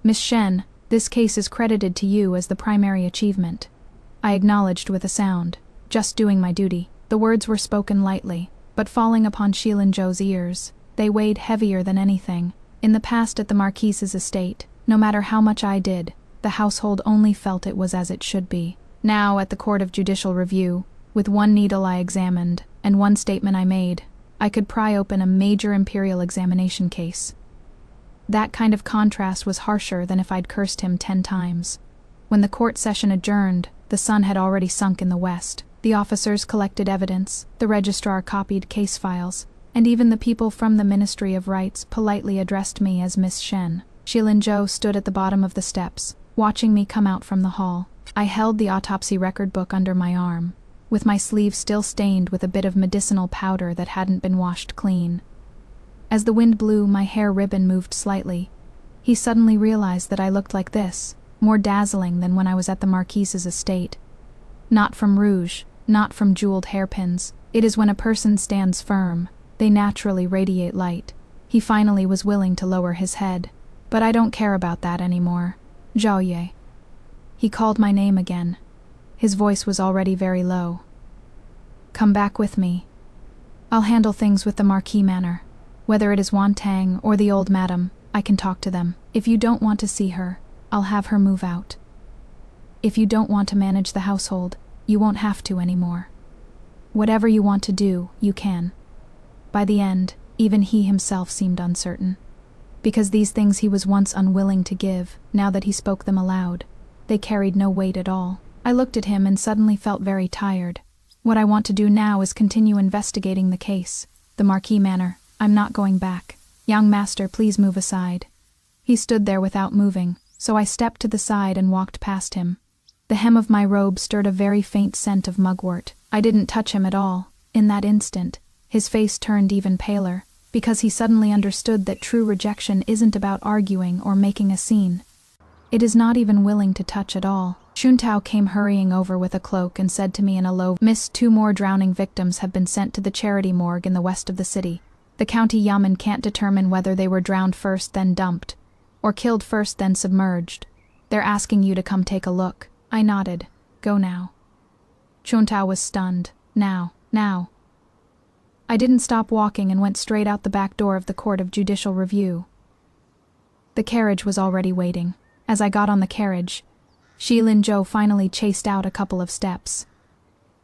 Speaker 1: "Miss Shen, this case is credited to you as the primary achievement." I acknowledged with a sound, just doing my duty. The words were spoken lightly, but falling upon Shilin-Zhou's ears, they weighed heavier than anything. In the past at the Marquise's estate, no matter how much I did, the household only felt it was as it should be. Now, at the Court of Judicial Review, with one needle I examined, and one statement I made, I could pry open a major imperial examination case. That kind of contrast was harsher than if I'd cursed him 10 times. When the court session adjourned, the sun had already sunk in the west. The officers collected evidence, the registrar copied case files, and even the people from the Ministry of Rights politely addressed me as Miss Shen. Shilin-Zhou stood at the bottom of the steps, watching me come out from the hall. I held the autopsy record book under my arm, with my sleeve still stained with a bit of medicinal powder that hadn't been washed clean. As the wind blew, my hair ribbon moved slightly. He suddenly realized that I looked like this, more dazzling than when I was at the Marquise's estate. Not from rouge, not from jeweled hairpins. It is when a person stands firm, they naturally radiate light. He finally was willing to lower his head. But I don't care about that anymore. Zhao Ye. He called my name again. His voice was already very low. Come back with me. I'll handle things with the Marquis manor. Whether it is Wantang or the old madam, I can talk to them. If you don't want to see her, I'll have her move out. If you don't want to manage the household, you won't have to anymore. Whatever you want to do, you can. By the end, even he himself seemed uncertain. Because these things he was once unwilling to give, now that he spoke them aloud, they carried no weight at all. I looked at him and suddenly felt very tired. What I want to do now is continue investigating the case. The Marquis manor. I'm not going back. Young master, please move aside. He stood there without moving, so I stepped to the side and walked past him. The hem of my robe stirred a very faint scent of mugwort. I didn't touch him at all. In that instant, his face turned even paler, because he suddenly understood that true rejection isn't about arguing or making a scene. It is not even willing to touch at all. Xuntao came hurrying over with a cloak and said to me in a low, "Miss, 2 more drowning victims have been sent to the charity morgue in the west of the city. The county yamen can't determine whether they were drowned first then dumped, or killed first then submerged. They're asking you to come take a look." I nodded. Go now. Xuntao was stunned. Now. I didn't stop walking and went straight out the back door of the Court of Judicial Review. The carriage was already waiting. As I got on the carriage, Shilin-Zhou finally chased out a couple of steps.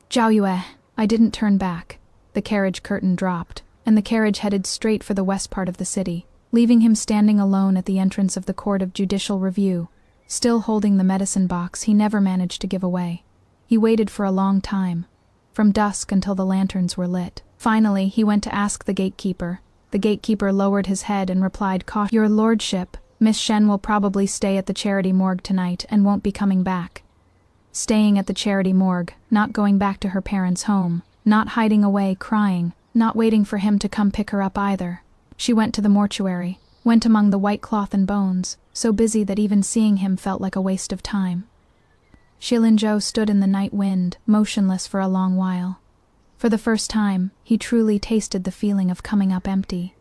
Speaker 1: Zhao Yue. I didn't turn back. The carriage curtain dropped, and the carriage headed straight for the west part of the city, leaving him standing alone at the entrance of the Court of Judicial Review. Still holding the medicine box he never managed to give away. He waited for a long time, from dusk until the lanterns were lit. Finally, he went to ask the gatekeeper. The gatekeeper lowered his head and replied, "Your lordship, Miss Shen will probably stay at the charity morgue tonight and won't be coming back." Staying at the charity morgue, not going back to her parents' home, not hiding away crying, not waiting for him to come pick her up either. She went to the mortuary, went among the white cloth and bones, so busy that even seeing him felt like a waste of time. Shilin-Zhou stood in the night wind, motionless for a long while. For the first time, he truly tasted the feeling of coming up empty.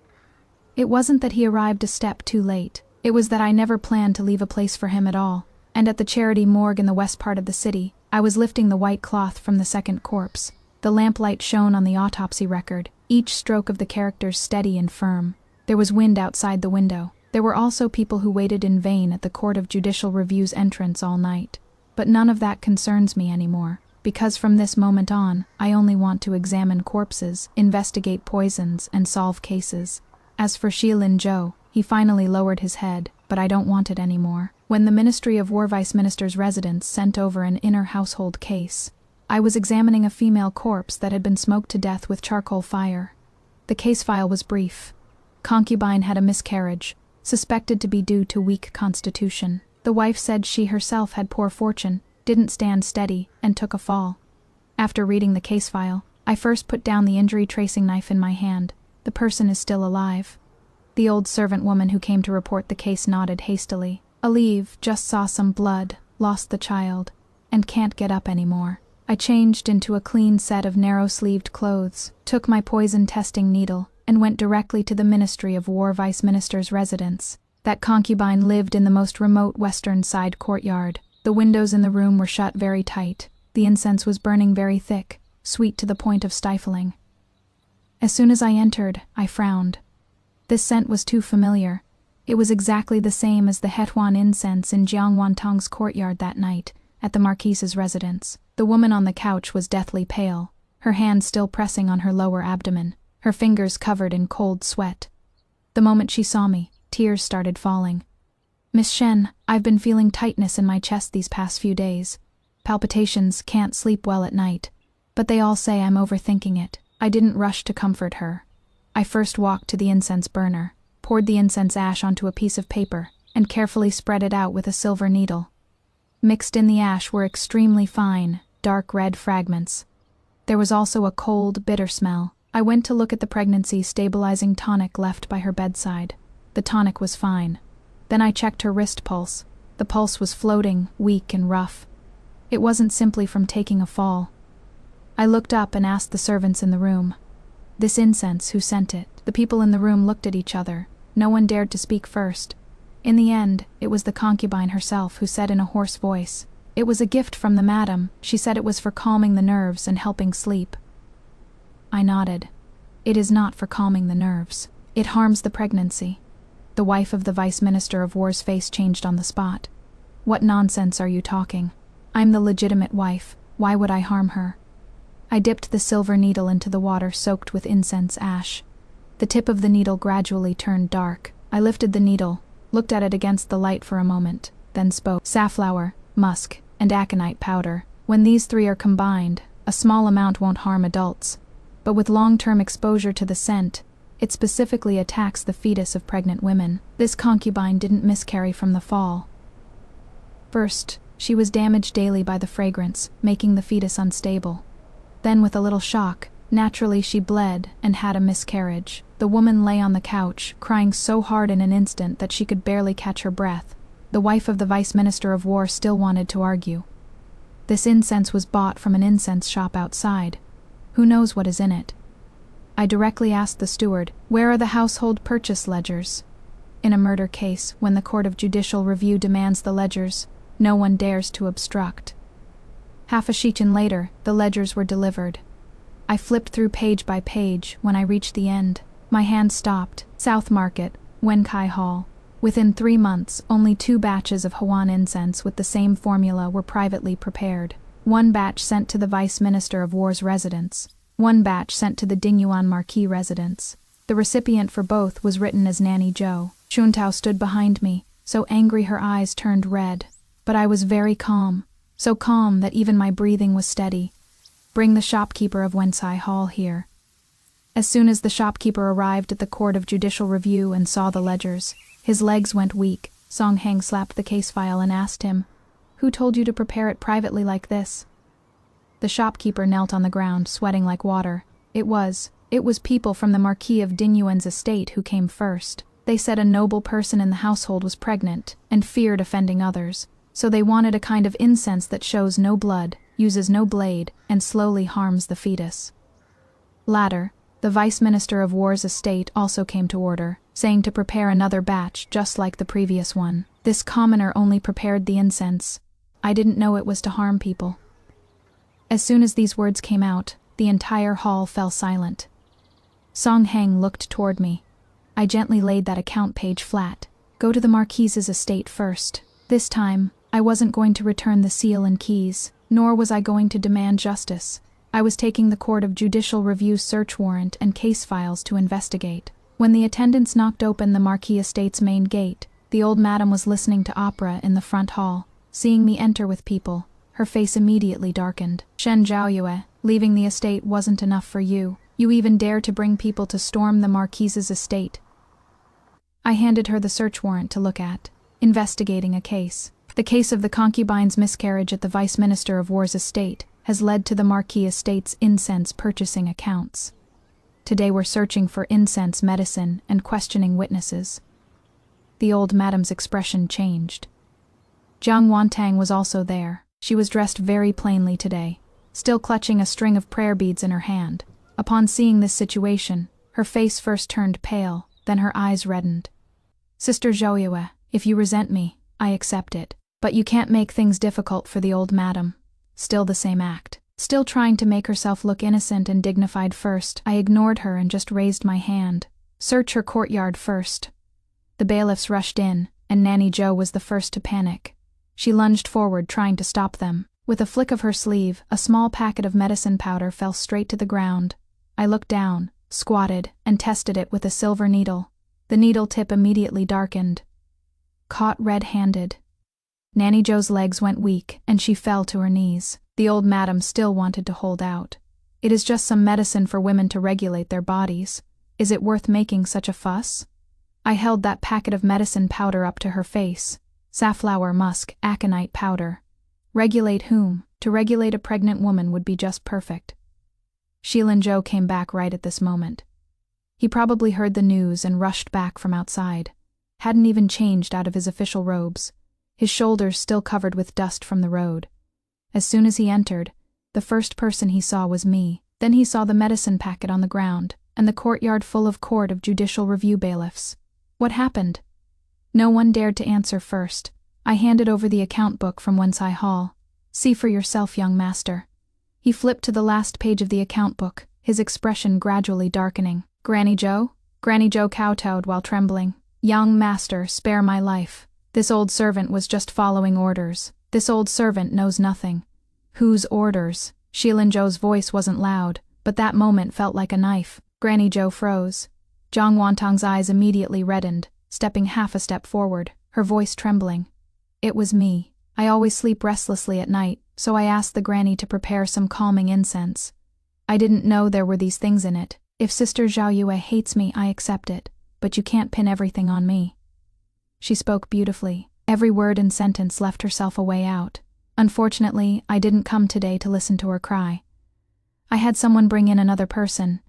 Speaker 1: It wasn't that he arrived a step too late. It was that I never planned to leave a place for him at all, and at the charity morgue in the west part of the city, I was lifting the white cloth from the second corpse. The lamplight shone on the autopsy record, each stroke of the characters steady and firm. There was wind outside the window. There were also people who waited in vain at the Court of Judicial Review's entrance all night. But none of that concerns me anymore, because from this moment on, I only want to examine corpses, investigate poisons, and solve cases. As for Shilin Zhou, he finally lowered his head, but I don't want it anymore. When the Ministry of War Vice Minister's residence sent over an inner household case, I was examining a female corpse that had been smoked to death with charcoal fire. The case file was brief. Concubine had a miscarriage, suspected to be due to weak constitution. The wife said she herself had poor fortune, didn't stand steady, and took a fall. After reading the case file, I first put down the injury tracing knife in my hand. The person is still alive. The old servant woman who came to report the case nodded hastily. Alive, just saw some blood, lost the child, and can't get up anymore. I changed into a clean set of narrow-sleeved clothes, took my poison testing needle, and went directly to the Ministry of War Vice Minister's residence. That concubine lived in the most remote western side courtyard. The windows in the room were shut very tight. The incense was burning very thick, sweet to the point of stifling. As soon as I entered, I frowned. This scent was too familiar. It was exactly the same as the Hetuan incense in Jiang Wantong's courtyard that night, at the Marquise's residence. The woman on the couch was deathly pale, her hand still pressing on her lower abdomen, her fingers covered in cold sweat. The moment she saw me, tears started falling. "Miss Shen, I've been feeling tightness in my chest these past few days. Palpitations, can't sleep well at night. But they all say I'm overthinking it." I didn't rush to comfort her. I first walked to the incense burner, poured the incense ash onto a piece of paper, and carefully spread it out with a silver needle. Mixed in the ash were extremely fine, dark red fragments. There was also a cold, bitter smell. I went to look at the pregnancy-stabilizing tonic left by her bedside. The tonic was fine. Then I checked her wrist pulse. The pulse was floating, weak and rough. It wasn't simply from taking a fall. I looked up and asked the servants in the room. "This incense, who sent it?" The people in the room looked at each other. No one dared to speak first. In the end, it was the concubine herself who said in a hoarse voice, "It was a gift from the madam. She said it was for calming the nerves and helping sleep." I nodded. "It is not for calming the nerves. It harms the pregnancy." The wife of the Vice Minister of War's face changed on the spot. "What nonsense are you talking? I'm the legitimate wife. Why would I harm her?" I dipped the silver needle into the water soaked with incense ash. The tip of the needle gradually turned dark. I lifted the needle, looked at it against the light for a moment, then spoke. "Safflower, musk, and aconite powder. When these three are combined, a small amount won't harm adults. But with long-term exposure to the scent, it specifically attacks the fetus of pregnant women. This concubine didn't miscarry from the fall. First, she was damaged daily by the fragrance, making the fetus unstable. Then with a little shock, naturally she bled and had a miscarriage. The woman lay on the couch, crying so hard in an instant that she could barely catch her breath. The wife of the Vice Minister of War still wanted to argue. This incense was bought from an incense shop outside. Who knows what is in it? I directly asked the steward, "Where are the household purchase ledgers?" In a murder case, when the Court of Judicial Review demands the ledgers, no one dares to obstruct. Half a shichen later, the ledgers were delivered. I flipped through page by page. When I reached the end, my hand stopped. South Market, Wenkai Hall. Within 3 months, only 2 batches of Huan incense with the same formula were privately prepared. 1 batch sent to the Vice Minister of War's residence. 1 batch sent to the Dingyuan Marquis residence. The recipient for both was written as Nanny Zhou. Chuntao stood behind me, so angry her eyes turned red. But I was very calm. So calm that even my breathing was steady. "Bring the shopkeeper of Wensai Hall here." As soon as the shopkeeper arrived at the Court of Judicial Review and saw the ledgers, his legs went weak. Song Heng slapped the case file and asked him, "Who told you to prepare it privately like this?" The shopkeeper knelt on the ground, sweating like water. It was people from the Marquis of Dinyuan's estate who came first. They said a noble person in the household was pregnant and feared offending others. So they wanted a kind of incense that shows no blood, uses no blade, and slowly harms the fetus. Later, the Vice Minister of War's estate also came to order, saying to prepare another batch just like the previous one. This commoner only prepared the incense. I didn't know it was to harm people. As soon as these words came out, the entire hall fell silent. Song Heng looked toward me. I gently laid that account page flat. Go to the Marquise's estate first. This time, I wasn't going to return the seal and keys, nor was I going to demand justice. I was taking the Court of Judicial Review's search warrant and case files to investigate. When the attendants knocked open the Marquis estate's main gate, the old madam was listening to opera in the front hall. Seeing me enter with people, her face immediately darkened. Shen Zhaoyue, leaving the estate wasn't enough for you. You even dare to bring people to storm the Marquise's estate. I handed her the search warrant to look at. Investigating a case. The case of the concubine's miscarriage at the Vice Minister of War's estate has led to the Marquis estate's incense purchasing accounts. Today we're searching for incense medicine and questioning witnesses. The old madam's expression changed. Jiang Wantang was also there. She was dressed very plainly today, still clutching a string of prayer beads in her hand. Upon seeing this situation, her face first turned pale, then her eyes reddened. Sister Zhaoyue, if you resent me, I accept it. But you can't make things difficult for the old madam. Still the same act. Still trying to make herself look innocent and dignified first, I ignored her and just raised my hand. Search her courtyard first. The bailiffs rushed in, and Nanny Zhou was the first to panic. She lunged forward, trying to stop them. With a flick of her sleeve, a small packet of medicine powder fell straight to the ground. I looked down, squatted, and tested it with a silver needle. The needle tip immediately darkened. Caught red-handed. Nanny Zhou's legs went weak, and she fell to her knees. The old madam still wanted to hold out. It is just some medicine for women to regulate their bodies. Is it worth making such a fuss? I held that packet of medicine powder up to her face. Safflower musk, aconite powder. Regulate whom? To regulate a pregnant woman would be just perfect. Shilin Zhou came back right at this moment. He probably heard the news and rushed back from outside. Hadn't even changed out of his official robes. His shoulders still covered with dust from the road. As soon as he entered, the first person he saw was me. Then he saw the medicine packet on the ground, and the courtyard full of Court of Judicial Review bailiffs. What happened? No one dared to answer first. I handed over the account book from Wensai Hall. See for yourself, young master. He flipped to the last page of the account book, his expression gradually darkening. Granny Zhou? Granny Zhou kowtowed while trembling. Young master, spare my life. This old servant was just following orders. This old servant knows nothing. Whose orders? Shilin Zhou's voice wasn't loud, but that moment felt like a knife. Granny Zhou froze. Jiang Wantang's eyes immediately reddened, stepping half a step forward, her voice trembling. It was me. I always sleep restlessly at night, so I asked the granny to prepare some calming incense. I didn't know there were these things in it. If Sister Zhaoyue hates me, I accept it, but you can't pin everything on me. She spoke beautifully. Every word and sentence left herself a way out. Unfortunately, I didn't come today to listen to her cry. I had someone bring in another person.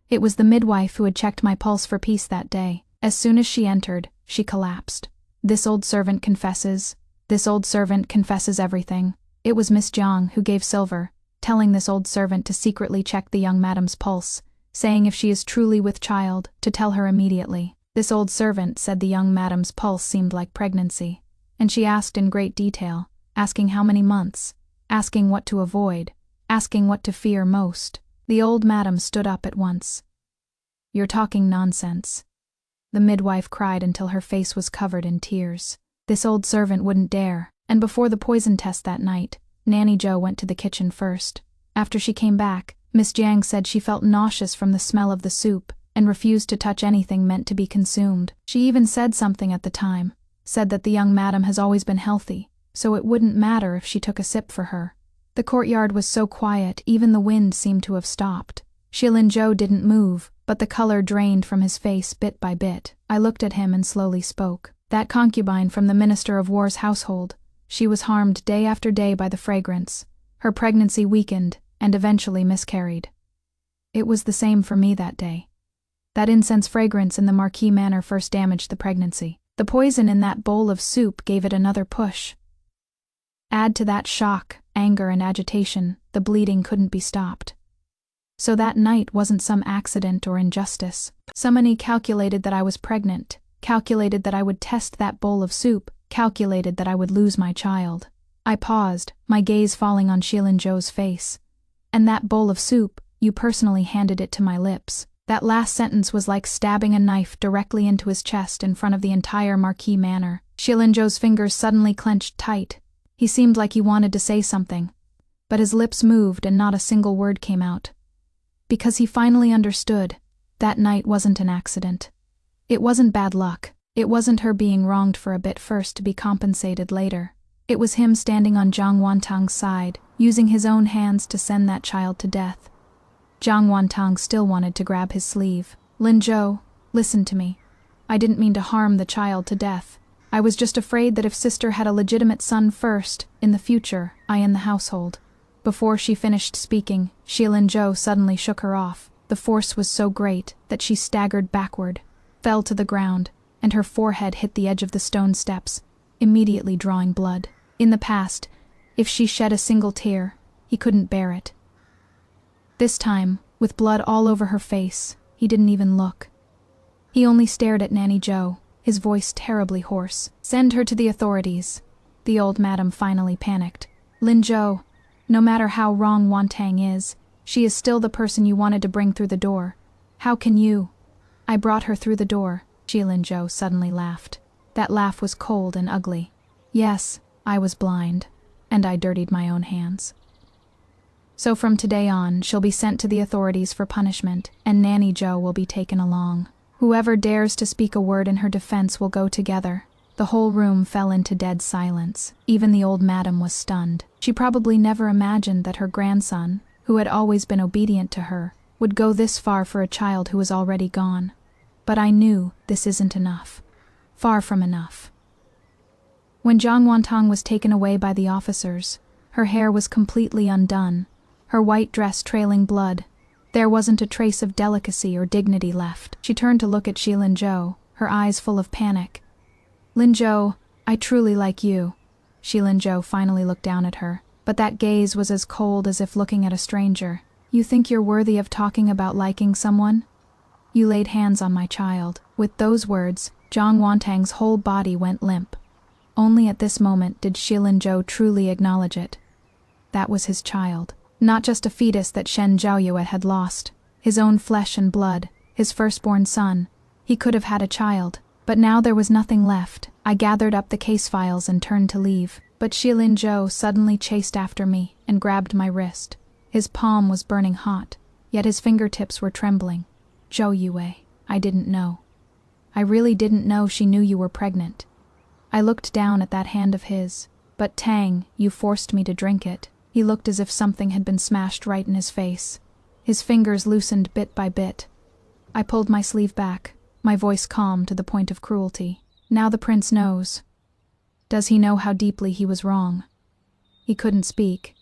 Speaker 1: It was the midwife who had checked my pulse for peace that day. As soon as she entered, she collapsed. This old servant confesses. This old servant confesses everything. It was Miss Jiang who gave silver, telling this old servant to secretly check the young madam's pulse, saying if she is truly with child, to tell her immediately. This old servant said the young madam's pulse seemed like pregnancy, and she asked in great detail, asking how many months, asking what to avoid, asking what to fear most. The old madam stood up at once. You're talking nonsense. The midwife cried until her face was covered in tears. This old servant wouldn't dare, and before the poison test that night, Nanny Zhou went to the kitchen first. After she came back, Miss Jiang said she felt nauseous from the smell of the soup, and refused to touch anything meant to be consumed. She even said something at the time, said that the young madam has always been healthy, so it wouldn't matter if she took a sip for her. The courtyard was so quiet, even the wind seemed to have stopped. Shilin Zhou didn't move, but the color drained from his face bit by bit. I looked at him and slowly spoke. That concubine from the Minister of War's household. She was harmed day after day by the fragrance. Her pregnancy weakened, and eventually miscarried. It was the same for me that day. That incense fragrance in the Marquis manor first damaged the pregnancy. The poison in that bowl of soup gave it another push. Add to that shock, anger and agitation, the bleeding couldn't be stopped. So that night wasn't some accident or injustice. Somebody calculated that I was pregnant, calculated that I would test that bowl of soup, calculated that I would lose my child. I paused, my gaze falling on Shilin Zhou's face. And that bowl of soup, You personally handed it to my lips. That last sentence was like stabbing a knife directly into his chest in front of the entire Marquis manor. Xilinzhou's fingers suddenly clenched tight. He seemed like he wanted to say something, but his lips moved and not a single word came out. Because he finally understood, that night wasn't an accident. It wasn't bad luck. It wasn't her being wronged for a bit first to be compensated later. It was him standing on Zhang Wantang's side, using his own hands to send that child to death. Zhang Wantang still wanted to grab his sleeve. Linzhou, listen to me. I didn't mean to harm the child to death. I was just afraid that if sister had a legitimate son first, in the future, I in the household. Before she finished speaking, Xilinzhou suddenly shook her off. The force was so great that she staggered backward, fell to the ground, and her forehead hit the edge of the stone steps, immediately drawing blood. In the past, if she shed a single tear, he couldn't bear it. This time, with blood all over her face, he didn't even look. He only stared at Nanny Zhou, his voice terribly hoarse. Send her to the authorities. The old madam finally panicked. Linzhou, no matter how wrong Wantang is, she is still the person you wanted to bring through the door. How can you? I brought her through the door. Xilinzhou suddenly laughed. That laugh was cold and ugly. Yes, I was blind, and I dirtied my own hands. So from today on, she'll be sent to the authorities for punishment, and Nanny Zhou will be taken along. Whoever dares to speak a word in her defense will go together. The whole room fell into dead silence. Even the old madam was stunned. She probably never imagined that her grandson, who had always been obedient to her, would go this far for a child who was already gone. But I knew this isn't enough. Far from enough. When Zhang Wantang was taken away by the officers, her hair was completely undone, her white dress trailing blood. There wasn't a trace of delicacy or dignity left. She turned to look at Xilinzhou, her eyes full of panic. Linzhou, I truly like you. Xilinzhou finally looked down at her, but that gaze was as cold as if looking at a stranger. You think you're worthy of talking about liking someone? You laid hands on my child. With those words, Zhang Wantang's whole body went limp. Only at this moment did Xilinzhou truly acknowledge it. That was his child. Not just a fetus that Shen Zhaoyue had lost. His own flesh and blood, his firstborn son. He could have had a child, but now there was nothing left. I gathered up the case files and turned to leave, but Xilinzhou suddenly chased after me and grabbed my wrist. His palm was burning hot, yet his fingertips were trembling. Zhaoyue, I didn't know. I really didn't know she knew you were pregnant. I looked down at that hand of his, but Tang, you forced me to drink it. He looked as if something had been smashed right in his face. His fingers loosened bit by bit. I pulled my sleeve back, my voice calm to the point of cruelty. Now the prince knows. Does he know how deeply he was wrong? He couldn't speak.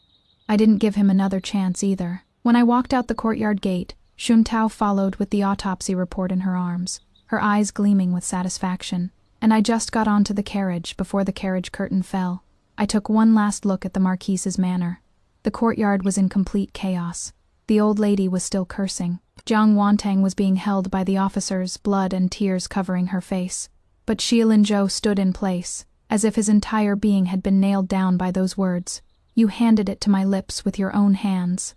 Speaker 1: I didn't give him another chance either. When I walked out the courtyard gate, Xuntao followed with the autopsy report in her arms, her eyes gleaming with satisfaction, and I just got onto the carriage before the carriage curtain fell. I took one last look at the Marquise's manor. The courtyard was in complete chaos. The old lady was still cursing. Zhang Wantang was being held by the officers, blood and tears covering her face. But Xilinzhou stood in place, as if his entire being had been nailed down by those words. You handed it to my lips with your own hands.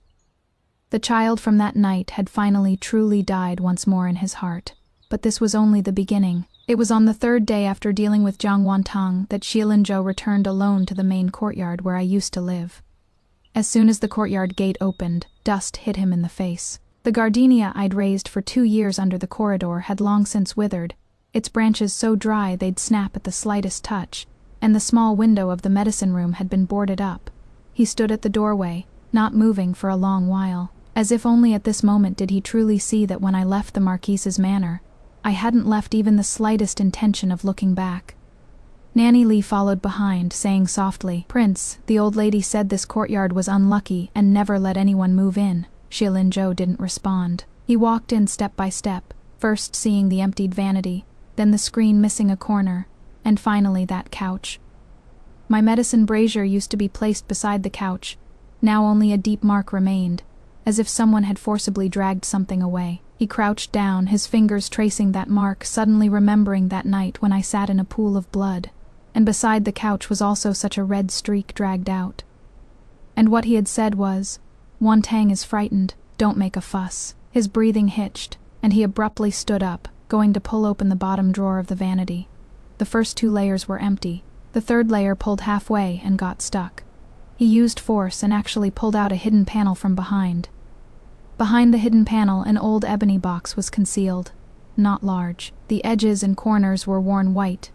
Speaker 1: The child from that night had finally truly died once more in his heart. But this was only the beginning. It was on the third day after dealing with Zhang Wantang that Xilinzhou returned alone to the main courtyard where I used to live. As soon as the courtyard gate opened, dust hit him in the face. The gardenia I'd raised for 2 years under the corridor had long since withered, its branches so dry they'd snap at the slightest touch, and the small window of the medicine room had been boarded up. He stood at the doorway, not moving for a long while, as if only at this moment did he truly see that when I left the Marquise's manor, I hadn't left even the slightest intention of looking back. Nanny Li followed behind, saying softly, Prince, the old lady said this courtyard was unlucky and never let anyone move in. Xilinzhou didn't respond. He walked in step by step, first seeing the emptied vanity, then the screen missing a corner, and finally that couch. My medicine brazier used to be placed beside the couch. Now only a deep mark remained, as if someone had forcibly dragged something away. He crouched down, his fingers tracing that mark, suddenly remembering that night when I sat in a pool of blood. And beside the couch was also such a red streak dragged out. And what he had said was, Wantang is frightened. "Don't make a fuss." His breathing hitched, and he abruptly stood up, going to pull open the bottom drawer of the vanity. The first 2 layers were empty. The 3rd layer pulled halfway and got stuck. He used force and actually pulled out a hidden panel from behind. Behind the hidden panel, an old ebony box was concealed. Not large. The edges and corners were worn white.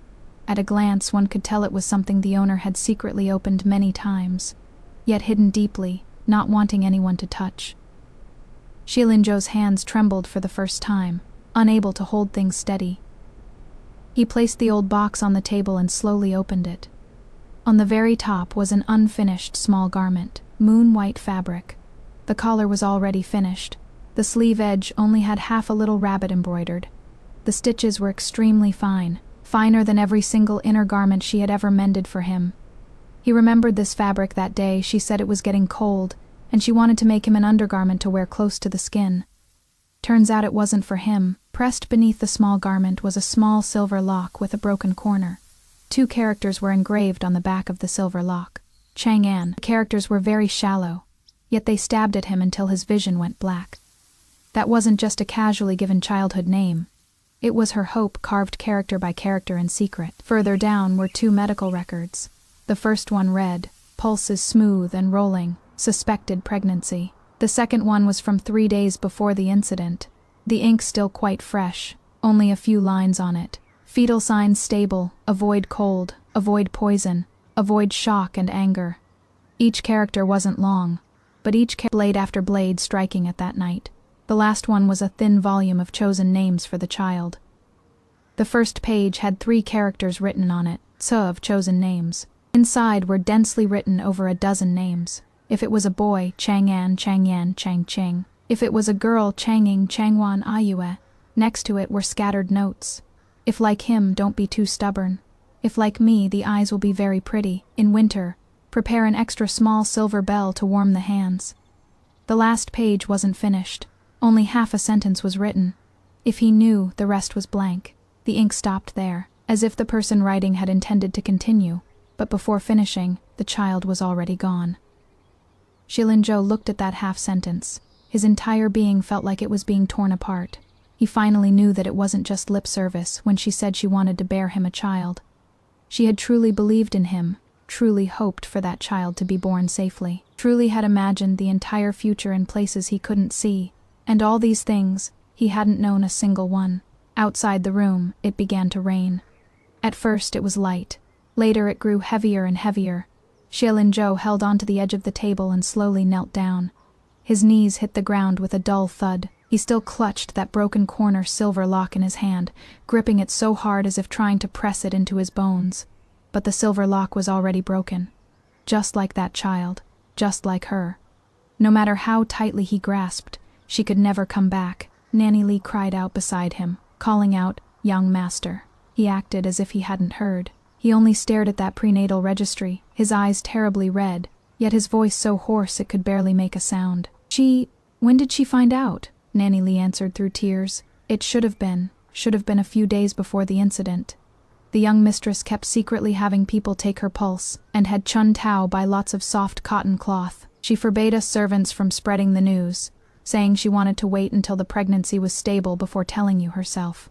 Speaker 1: At a glance, one could tell it was something the owner had secretly opened many times, yet hidden deeply, not wanting anyone to touch. Shilin-jo's hands trembled for the first time, unable to hold things steady. He placed the old box on the table and slowly opened it. On the very top was an unfinished small garment, moon-white fabric. The collar was already finished. The sleeve edge only had half a little rabbit embroidered. The stitches were extremely fine, finer than every single inner garment she had ever mended for him. He remembered this fabric that day. She said it was getting cold, and she wanted to make him an undergarment to wear close to the skin. Turns out it wasn't for him. Pressed beneath the small garment was a small silver lock with a broken corner. 2 characters were engraved on the back of the silver lock. Chang'an. The characters were very shallow, yet they stabbed at him until his vision went black. That wasn't just a casually given childhood name. It was her hope, carved character by character in secret. Further down were 2 medical records. The first one read, "Pulses smooth and rolling, suspected pregnancy." The second one was from 3 days before the incident. The ink still quite fresh, only a few lines on it. Fetal signs stable, avoid cold, avoid poison, avoid shock and anger. Each character wasn't long, but each blade after blade striking at that night. The last one was a thin volume of chosen names for the child. The first page had 3 characters written on it, of chosen names. Inside were densely written over a dozen names. If it was a boy, Chang'an, Chang'yan, Changqing. If it was a girl, Chang'ing, Changwan, Ayue. Next to it were scattered notes. If like him, don't be too stubborn. If like me, the eyes will be very pretty. In winter, prepare an extra small silver bell to warm the hands. The last page wasn't finished. Only half a sentence was written. If he knew, the rest was blank. The ink stopped there, as if the person writing had intended to continue, but before finishing, the child was already gone. Shilin-jo looked at that half sentence. His entire being felt like it was being torn apart. He finally knew that it wasn't just lip service when she said she wanted to bear him a child. She had truly believed in him, truly hoped for that child to be born safely, truly had imagined the entire future in places he couldn't see. And all these things, he hadn't known a single one. Outside the room, it began to rain. At first it was light. Later it grew heavier and heavier. Shilin-jo held onto the edge of the table and slowly knelt down. His knees hit the ground with a dull thud. He still clutched that broken corner silver lock in his hand, gripping it so hard as if trying to press it into his bones. But the silver lock was already broken. Just like that child. Just like her. No matter how tightly he grasped, she could never come back. Nanny Lee cried out beside him, calling out, "Young master." He acted as if he hadn't heard. He only stared at that prenatal registry, his eyes terribly red, yet his voice so hoarse it could barely make a sound. When did she find out?" Nanny Lee answered through tears. "It should have been a few days before the incident. The young mistress kept secretly having people take her pulse, and had Chun Tao buy lots of soft cotton cloth. She forbade us servants from spreading the news, saying she wanted to wait until the pregnancy was stable before telling you herself."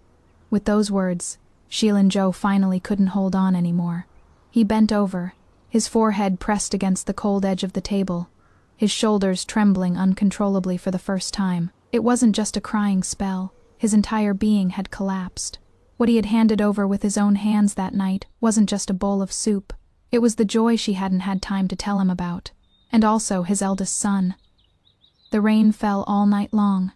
Speaker 1: With those words, Shilin-jo finally couldn't hold on anymore. He bent over, his forehead pressed against the cold edge of the table, his shoulders trembling uncontrollably for the first time. It wasn't just a crying spell. His entire being had collapsed. What he had handed over with his own hands that night wasn't just a bowl of soup. It was the joy she hadn't had time to tell him about, and also his eldest son. The rain fell all night long.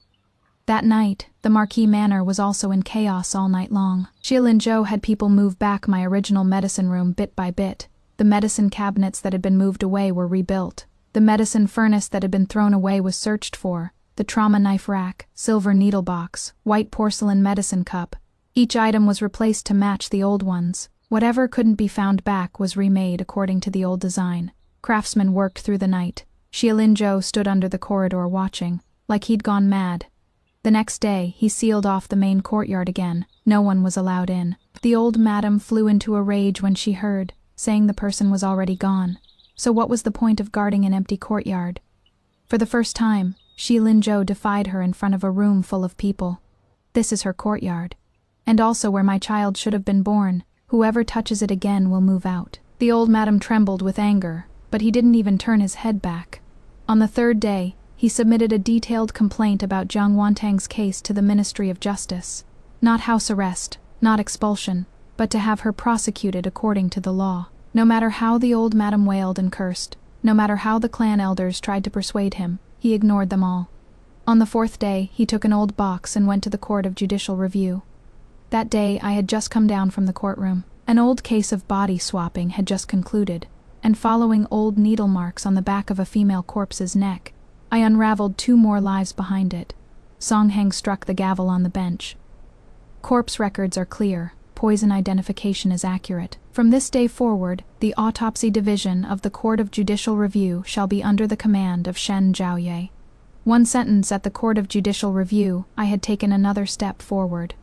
Speaker 1: That night, the Marquis Manor was also in chaos all night long. Shilin-jo had people move back my original medicine room bit by bit. The medicine cabinets that had been moved away were rebuilt. The medicine furnace that had been thrown away was searched for. The trauma knife rack, silver needle box, white porcelain medicine cup. Each item was replaced to match the old ones. Whatever couldn't be found back was remade according to the old design. Craftsmen worked through the night. Shilin-jo stood under the corridor watching, like he'd gone mad. The next day, he sealed off the main courtyard again. No one was allowed in. The old madam flew into a rage when she heard, saying the person was already gone. So what was the point of guarding an empty courtyard? For the first time, Shi Linzhou defied her in front of a room full of people. This is her courtyard. And also where my child should have been born. Whoever touches it again will move out. The old madam trembled with anger, but he didn't even turn his head back. On the third day, he submitted a detailed complaint about Jiang Wantang's case to the Ministry of Justice. Not house arrest, not expulsion, but to have her prosecuted according to the law. No matter how the old madam wailed and cursed, no matter how the clan elders tried to persuade him, he ignored them all. On the fourth day, he took an old box and went to the Court of Judicial Review. That day, I had just come down from the courtroom. An old case of body swapping had just concluded, and following old needle marks on the back of a female corpse's neck, I unraveled 2 more lives behind it. Songheng struck the gavel on the bench. Corpse records are clear, poison identification is accurate. From this day forward, the autopsy division of the Court of Judicial Review shall be under the command of Shen Zhaoye. One sentence at the Court of Judicial Review, I had taken another step forward.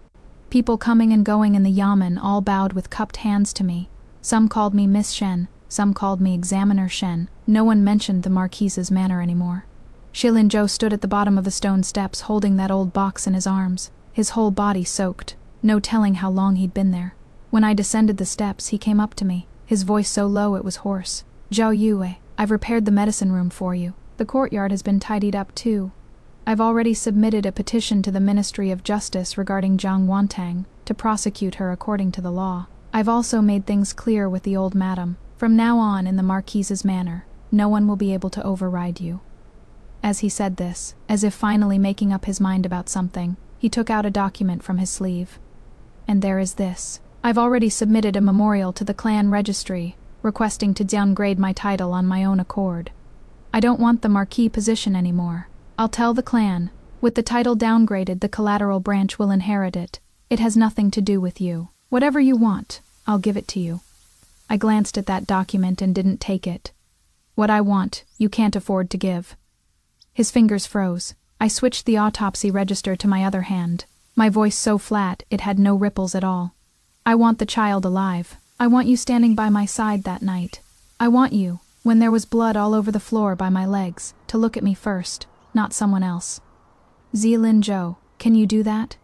Speaker 1: People coming and going in the yamen all bowed with cupped hands to me. Some called me Miss Shen, some called me Examiner Shen. No one mentioned the Marquise's manor anymore. Shi Linzhou stood at the bottom of the stone steps holding that old box in his arms, his whole body soaked, no telling how long he'd been there. When I descended the steps, he came up to me, his voice so low it was hoarse. "Zhao Yue, I've repaired the medicine room for you. The courtyard has been tidied up too. I've already submitted a petition to the Ministry of Justice regarding Jiang Wantang, to prosecute her according to the law. I've also made things clear with the old madam. From now on in the Marquise's manor, no one will be able to override you." As he said this, as if finally making up his mind about something, he took out a document from his sleeve. And there is this. I've already submitted a memorial to the clan registry, requesting to downgrade my title on my own accord. I don't want the Marquis position anymore. I'll tell the clan, with the title downgraded, the collateral branch will inherit it. It has nothing to do with you. Whatever you want, I'll give it to you. I glanced at that document and didn't take it. What I want, you can't afford to give. His fingers froze. I switched the autopsy register to my other hand, my voice so flat it had no ripples at all. I want the child alive. I want you standing by my side that night. I want you, when there was blood all over the floor by my legs, to look at me first, not someone else. Zhi Linzhou, can you do that?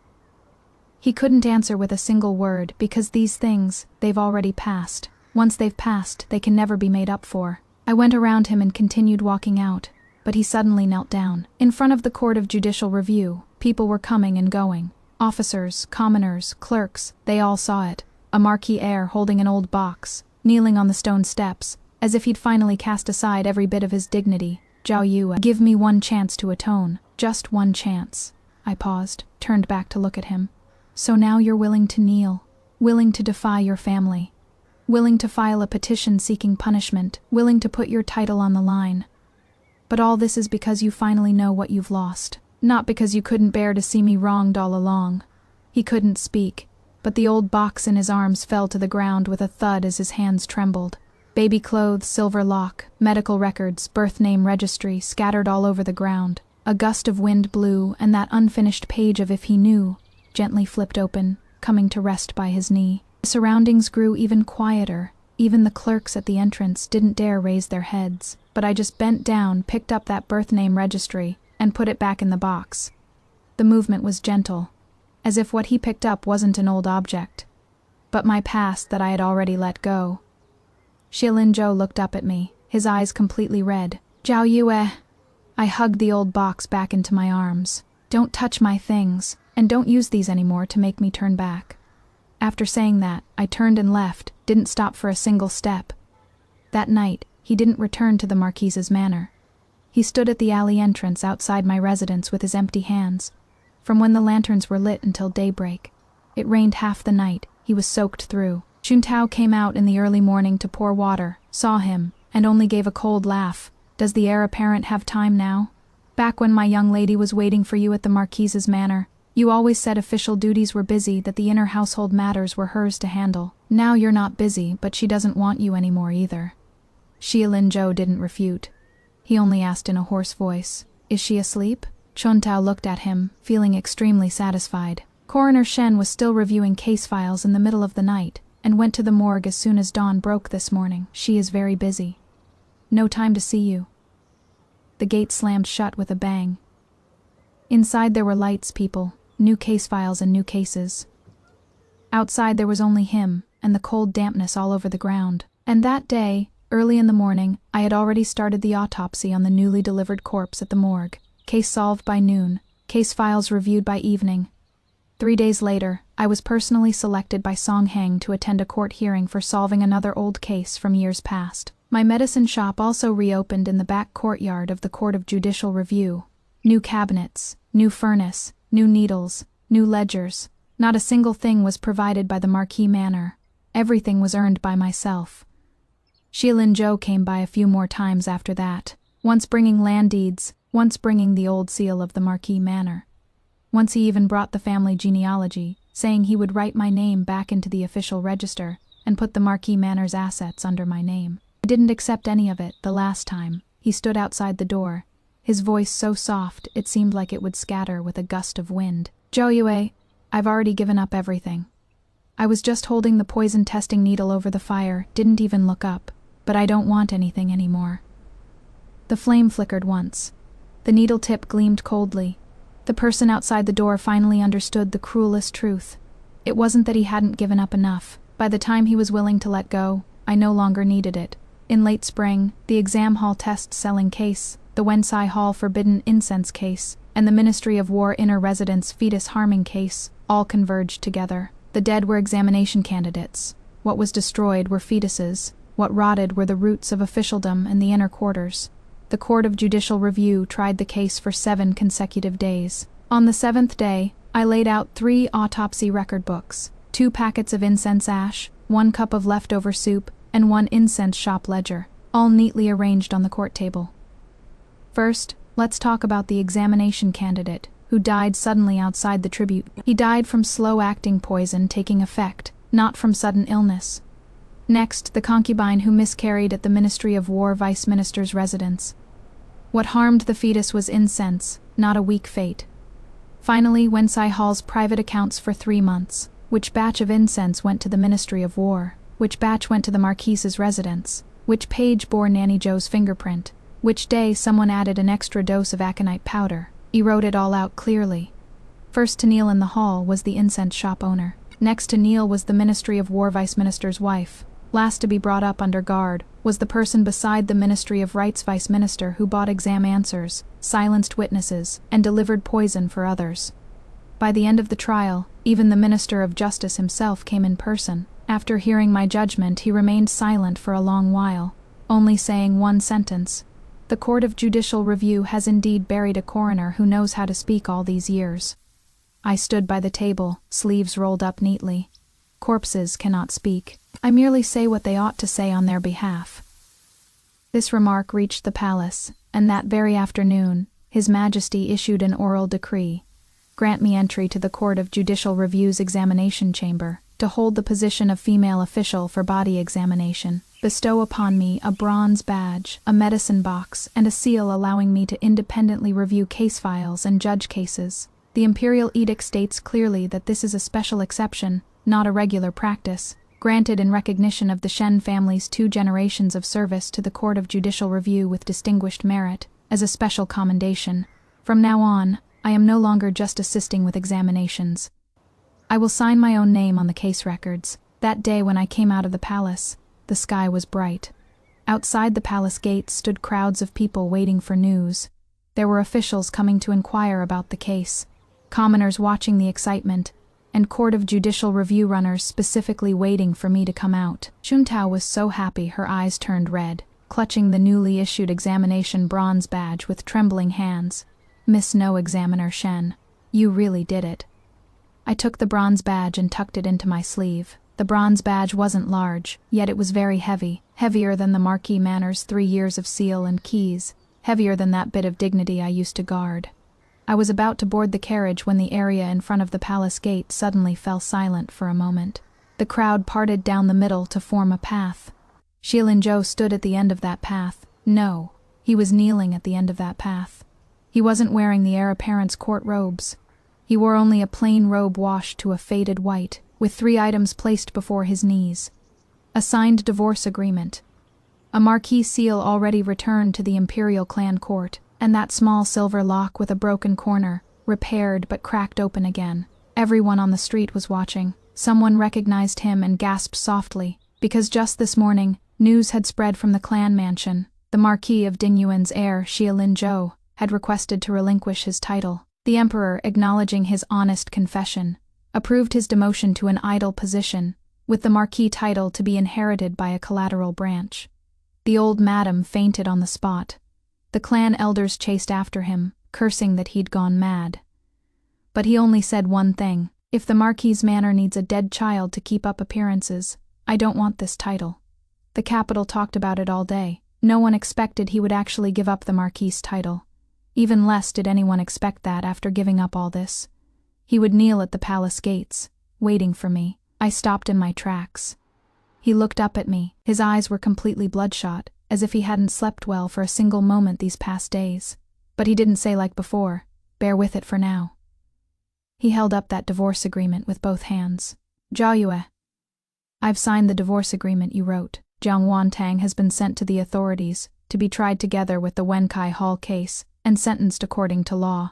Speaker 1: He couldn't answer with a single word because these things, they've already passed. Once they've passed, they can never be made up for. I went around him and continued walking out, but he suddenly knelt down. In front of the Court of Judicial Review, people were coming and going. Officers, commoners, clerks, they all saw it. A Marquis heir holding an old box, kneeling on the stone steps, as if he'd finally cast aside every bit of his dignity. "Zhao Yue, give me one chance to atone. Just one chance." I paused, turned back to look at him. "So now you're willing to kneel, willing to defy your family, willing to file a petition seeking punishment, willing to put your title on the line. But all this is because you finally know what you've lost. Not because you couldn't bear to see me wronged all along." He couldn't speak, but the old box in his arms fell to the ground with a thud as his hands trembled. Baby clothes, silver lock, medical records, birth name registry scattered all over the ground. A gust of wind blew, and that unfinished page of "If He Knew" gently flipped open, coming to rest by his knee. The surroundings grew even quieter. Even the clerks at the entrance didn't dare raise their heads. But I just bent down, picked up that birth name registry, and put it back in the box. The movement was gentle, as if what he picked up wasn't an old object, but my past that I had already let go. Shi Linzhou looked up at me, his eyes completely red. "Zhao Yue." I hugged the old box back into my arms. "Don't touch my things, and don't use these anymore to make me turn back." After saying that, I turned and left, didn't stop for a single step. That night, he didn't return to the Marquise's manor. He stood at the alley entrance outside my residence with his empty hands. From when the lanterns were lit until daybreak. It rained half the night, he was soaked through. Xuntao came out in the early morning to pour water, saw him, and only gave a cold laugh. "Does the heir apparent have time now? Back when my young lady was waiting for you at the Marquise's manor, you always said official duties were busy, that the inner household matters were hers to handle. Now you're not busy, but she doesn't want you anymore either." Shi Linzhou didn't refute. He only asked in a hoarse voice, "Is she asleep?" Xuntao looked at him, feeling extremely satisfied. Coroner Shen was still reviewing case files in the middle of the night, and went to the morgue as soon as dawn broke this morning. "She is very busy. No time to see you." The gate slammed shut with a bang. Inside there were lights, people, new case files and new cases. Outside there was only him, and the cold dampness all over the ground. And that day, early in the morning, I had already started the autopsy on the newly delivered corpse at the morgue. Case solved by noon, case files reviewed by evening. 3 days later, I was personally selected by Song Heng to attend a court hearing for solving another old case from years past. My medicine shop also reopened in the back courtyard of the Court of Judicial Review. New cabinets, new furnace, new needles, new ledgers. Not a single thing was provided by the Marquis Manor. Everything was earned by myself. Shilin Zhou came by a few more times after that, once bringing land deeds, once bringing the old seal of the Marquis Manor. Once he even brought the family genealogy, saying he would write my name back into the official register and put the Marquis Manor's assets under my name. I didn't accept any of it the last time. He stood outside the door, his voice so soft it seemed like it would scatter with a gust of wind. Zhou Yue, I've already given up everything. I was just holding the poison testing needle over the fire, didn't even look up, but I don't want anything anymore. The flame flickered once. The needle tip gleamed coldly. The person outside the door finally understood the cruelest truth. It wasn't that he hadn't given up enough. By the time he was willing to let go, I no longer needed it. In late spring, the exam hall test selling case, the Wensai Hall forbidden incense case, and the Ministry of War inner residence fetus harming case all converged together. The dead were examination candidates. What was destroyed were fetuses. What rotted were the roots of officialdom and the inner quarters. The Court of Judicial Review tried the case for 7 consecutive days. On the 7th day, I laid out 3 autopsy record books, 2 packets of incense ash, 1 cup of leftover soup, and 1 incense shop ledger, all neatly arranged on the court table. First, let's talk about the examination candidate, who died suddenly outside the tribute. He died from slow-acting poison taking effect, not from sudden illness. Next, the concubine who miscarried at the Ministry of War Vice Minister's residence. What harmed the fetus was incense, not a weak fate. Finally, Wensai Hall's private accounts for 3 months. Which batch of incense went to the Ministry of War? Which batch went to the Marquise's residence? Which page bore Nanny Joe's fingerprint? Which day someone added an extra dose of aconite powder? He wrote it all out clearly. First to kneel in the hall was the incense shop owner. Next to kneel was the Ministry of War Vice Minister's wife. Last to be brought up under guard was the person beside the Ministry of Rights Vice Minister who bought exam answers, silenced witnesses, and delivered poison for others. By the end of the trial, even the Minister of Justice himself came in person. After hearing my judgment, he remained silent for a long while, only saying one sentence. The Court of Judicial Review has indeed buried a coroner who knows how to speak all these years. I stood by the table, sleeves rolled up neatly. Corpses cannot speak. I merely say what they ought to say on their behalf. This remark reached the palace, and that very afternoon, His Majesty issued an oral decree. Grant me entry to the Court of Judicial Review's examination chamber, to hold the position of female official for body examination. Bestow upon me a bronze badge, a medicine box, and a seal allowing me to independently review case files and judge cases. The imperial edict states clearly that this is a special exception, not a regular practice, granted in recognition of the Shen family's 2 generations of service to the Court of Judicial Review with distinguished merit, as a special commendation. From now on, I am no longer just assisting with examinations. I will sign my own name on the case records. That day when I came out of the palace, the sky was bright. Outside the palace gates stood crowds of people waiting for news. There were officials coming to inquire about the case, commoners watching the excitement, and Court of Judicial Review runners specifically waiting for me to come out. Chuntao was so happy her eyes turned red, clutching the newly issued examination bronze badge with trembling hands. Miss No Examiner Shen, you really did it. I took the bronze badge and tucked it into my sleeve. The bronze badge wasn't large, yet it was very heavy, heavier than the Marquis Manor's 3 years of seal and keys, heavier than that bit of dignity I used to guard. I was about to board the carriage when the area in front of the palace gate suddenly fell silent for a moment. The crowd parted down the middle to form a path. Shilin Zhou stood at the end of that path. No, he was kneeling at the end of that path. He wasn't wearing the heir apparent's court robes. He wore only a plain robe washed to a faded white, with 3 items placed before his knees. A signed divorce agreement, a marquis seal already returned to the imperial clan court, and that small silver lock with a broken corner, repaired but cracked open again. Everyone on the street was watching. Someone recognized him and gasped softly, because just this morning, news had spread from the clan mansion. The Marquis of Dingyuan's heir, Xie Linzhou, had requested to relinquish his title. The emperor, acknowledging his honest confession, approved his demotion to an idle position, with the Marquis title to be inherited by a collateral branch. The old madam fainted on the spot. The clan elders chased after him, cursing that he'd gone mad. But he only said one thing: if the Marquis's manor needs a dead child to keep up appearances, I don't want this title. The capital talked about it all day. No one expected he would actually give up the Marquis's title. Even less did anyone expect that after giving up all this, he would kneel at the palace gates, waiting for me. I stopped in my tracks. He looked up at me. His eyes were completely bloodshot, as if he hadn't slept well for a single moment these past days. But he didn't say like before, "Bear with it for now." He held up that divorce agreement with both hands. "Zhao Yue, I've signed the divorce agreement you wrote. Jiang Wantang has been sent to the authorities to be tried together with the Wenkai Hall case and sentenced according to law.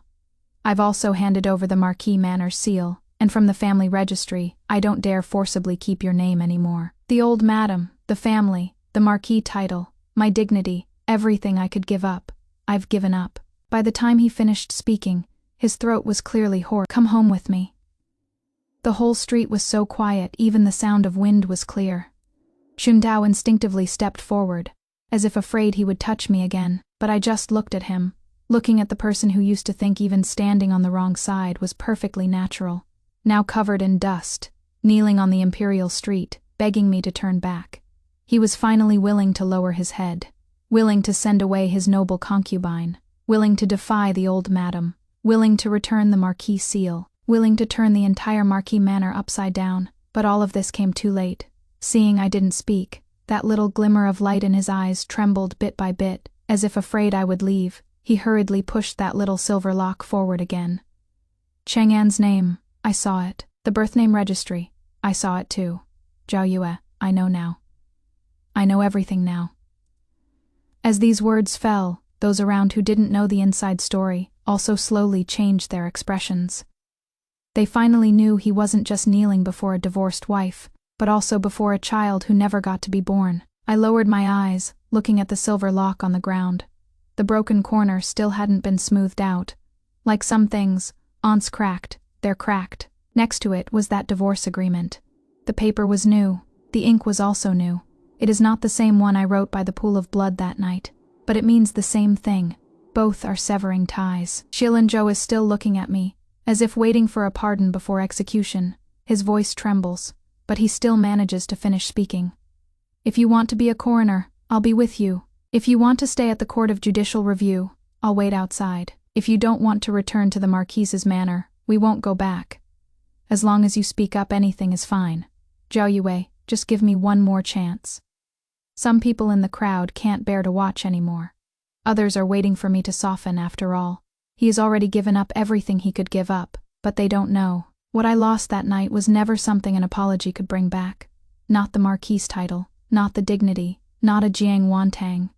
Speaker 1: I've also handed over the Marquis Manor seal, and from the family registry, I don't dare forcibly keep your name anymore. The old madam, the family, the Marquis title, my dignity, everything I could give up, I've given up." By the time he finished speaking, his throat was clearly hoarse. "Come home with me." The whole street was so quiet, even the sound of wind was clear. Xuntao instinctively stepped forward, as if afraid he would touch me again, but I just looked at him, looking at the person who used to think even standing on the wrong side was perfectly natural, now covered in dust, kneeling on the imperial street, begging me to turn back. He was finally willing to lower his head, willing to send away his noble concubine, willing to defy the old madam, willing to return the Marquis seal, willing to turn the entire Marquis Manor upside down. But all of this came too late. Seeing I didn't speak, that little glimmer of light in his eyes trembled bit by bit, as if afraid I would leave. He hurriedly pushed that little silver lock forward again. Chang'an's name, I saw it. The birth name registry, I saw it too. Zhao Yue, I know now. I know everything now. As these words fell, those around who didn't know the inside story also slowly changed their expressions. They finally knew he wasn't just kneeling before a divorced wife, but also before a child who never got to be born. I lowered my eyes, looking at the silver lock on the ground. The broken corner still hadn't been smoothed out. Like some things, once cracked, they're cracked. Next to it was that divorce agreement. The paper was new. The ink was also new. It is not the same one I wrote by the pool of blood that night, but it means the same thing. Both are severing ties. Xie Linzhou is still looking at me, as if waiting for a pardon before execution. His voice trembles, but he still manages to finish speaking. "If you want to be a coroner, I'll be with you. If you want to stay at the Court of Judicial Review, I'll wait outside. If you don't want to return to the Marquis's manor, we won't go back. As long as you speak up, anything is fine. Zhao Yue, just give me one more chance." Some people in the crowd can't bear to watch anymore. Others are waiting for me to soften after all. He has already given up everything he could give up, but they don't know. What I lost that night was never something an apology could bring back. Not the Marquis title, not the dignity, not a Jiang Wantang.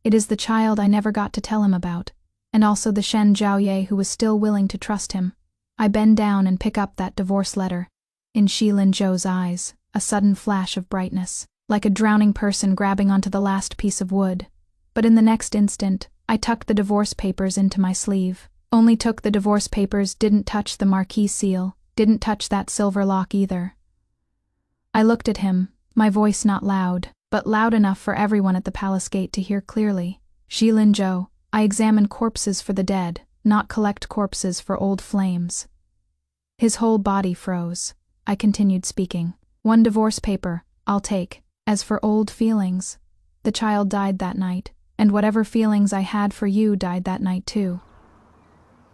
Speaker 1: It is the child I never got to tell him about, and also the Shen Zhaoye who was still willing to trust him. I bend down and pick up that divorce letter. In Xie Linzhou's eyes, a sudden flash of brightness, like a drowning person grabbing onto the last piece of wood. But in the next instant, I tucked the divorce papers into my sleeve. Only took the divorce papers, didn't touch the Marquis seal, didn't touch that silver lock either. I looked at him, my voice not loud, but loud enough for everyone at the palace gate to hear clearly. "Xie Linzhou, I examine corpses for the dead, not collect corpses for old flames." His whole body froze. I continued speaking. "One divorce paper, I'll take. As for old feelings, the child died that night, and whatever feelings I had for you died that night too.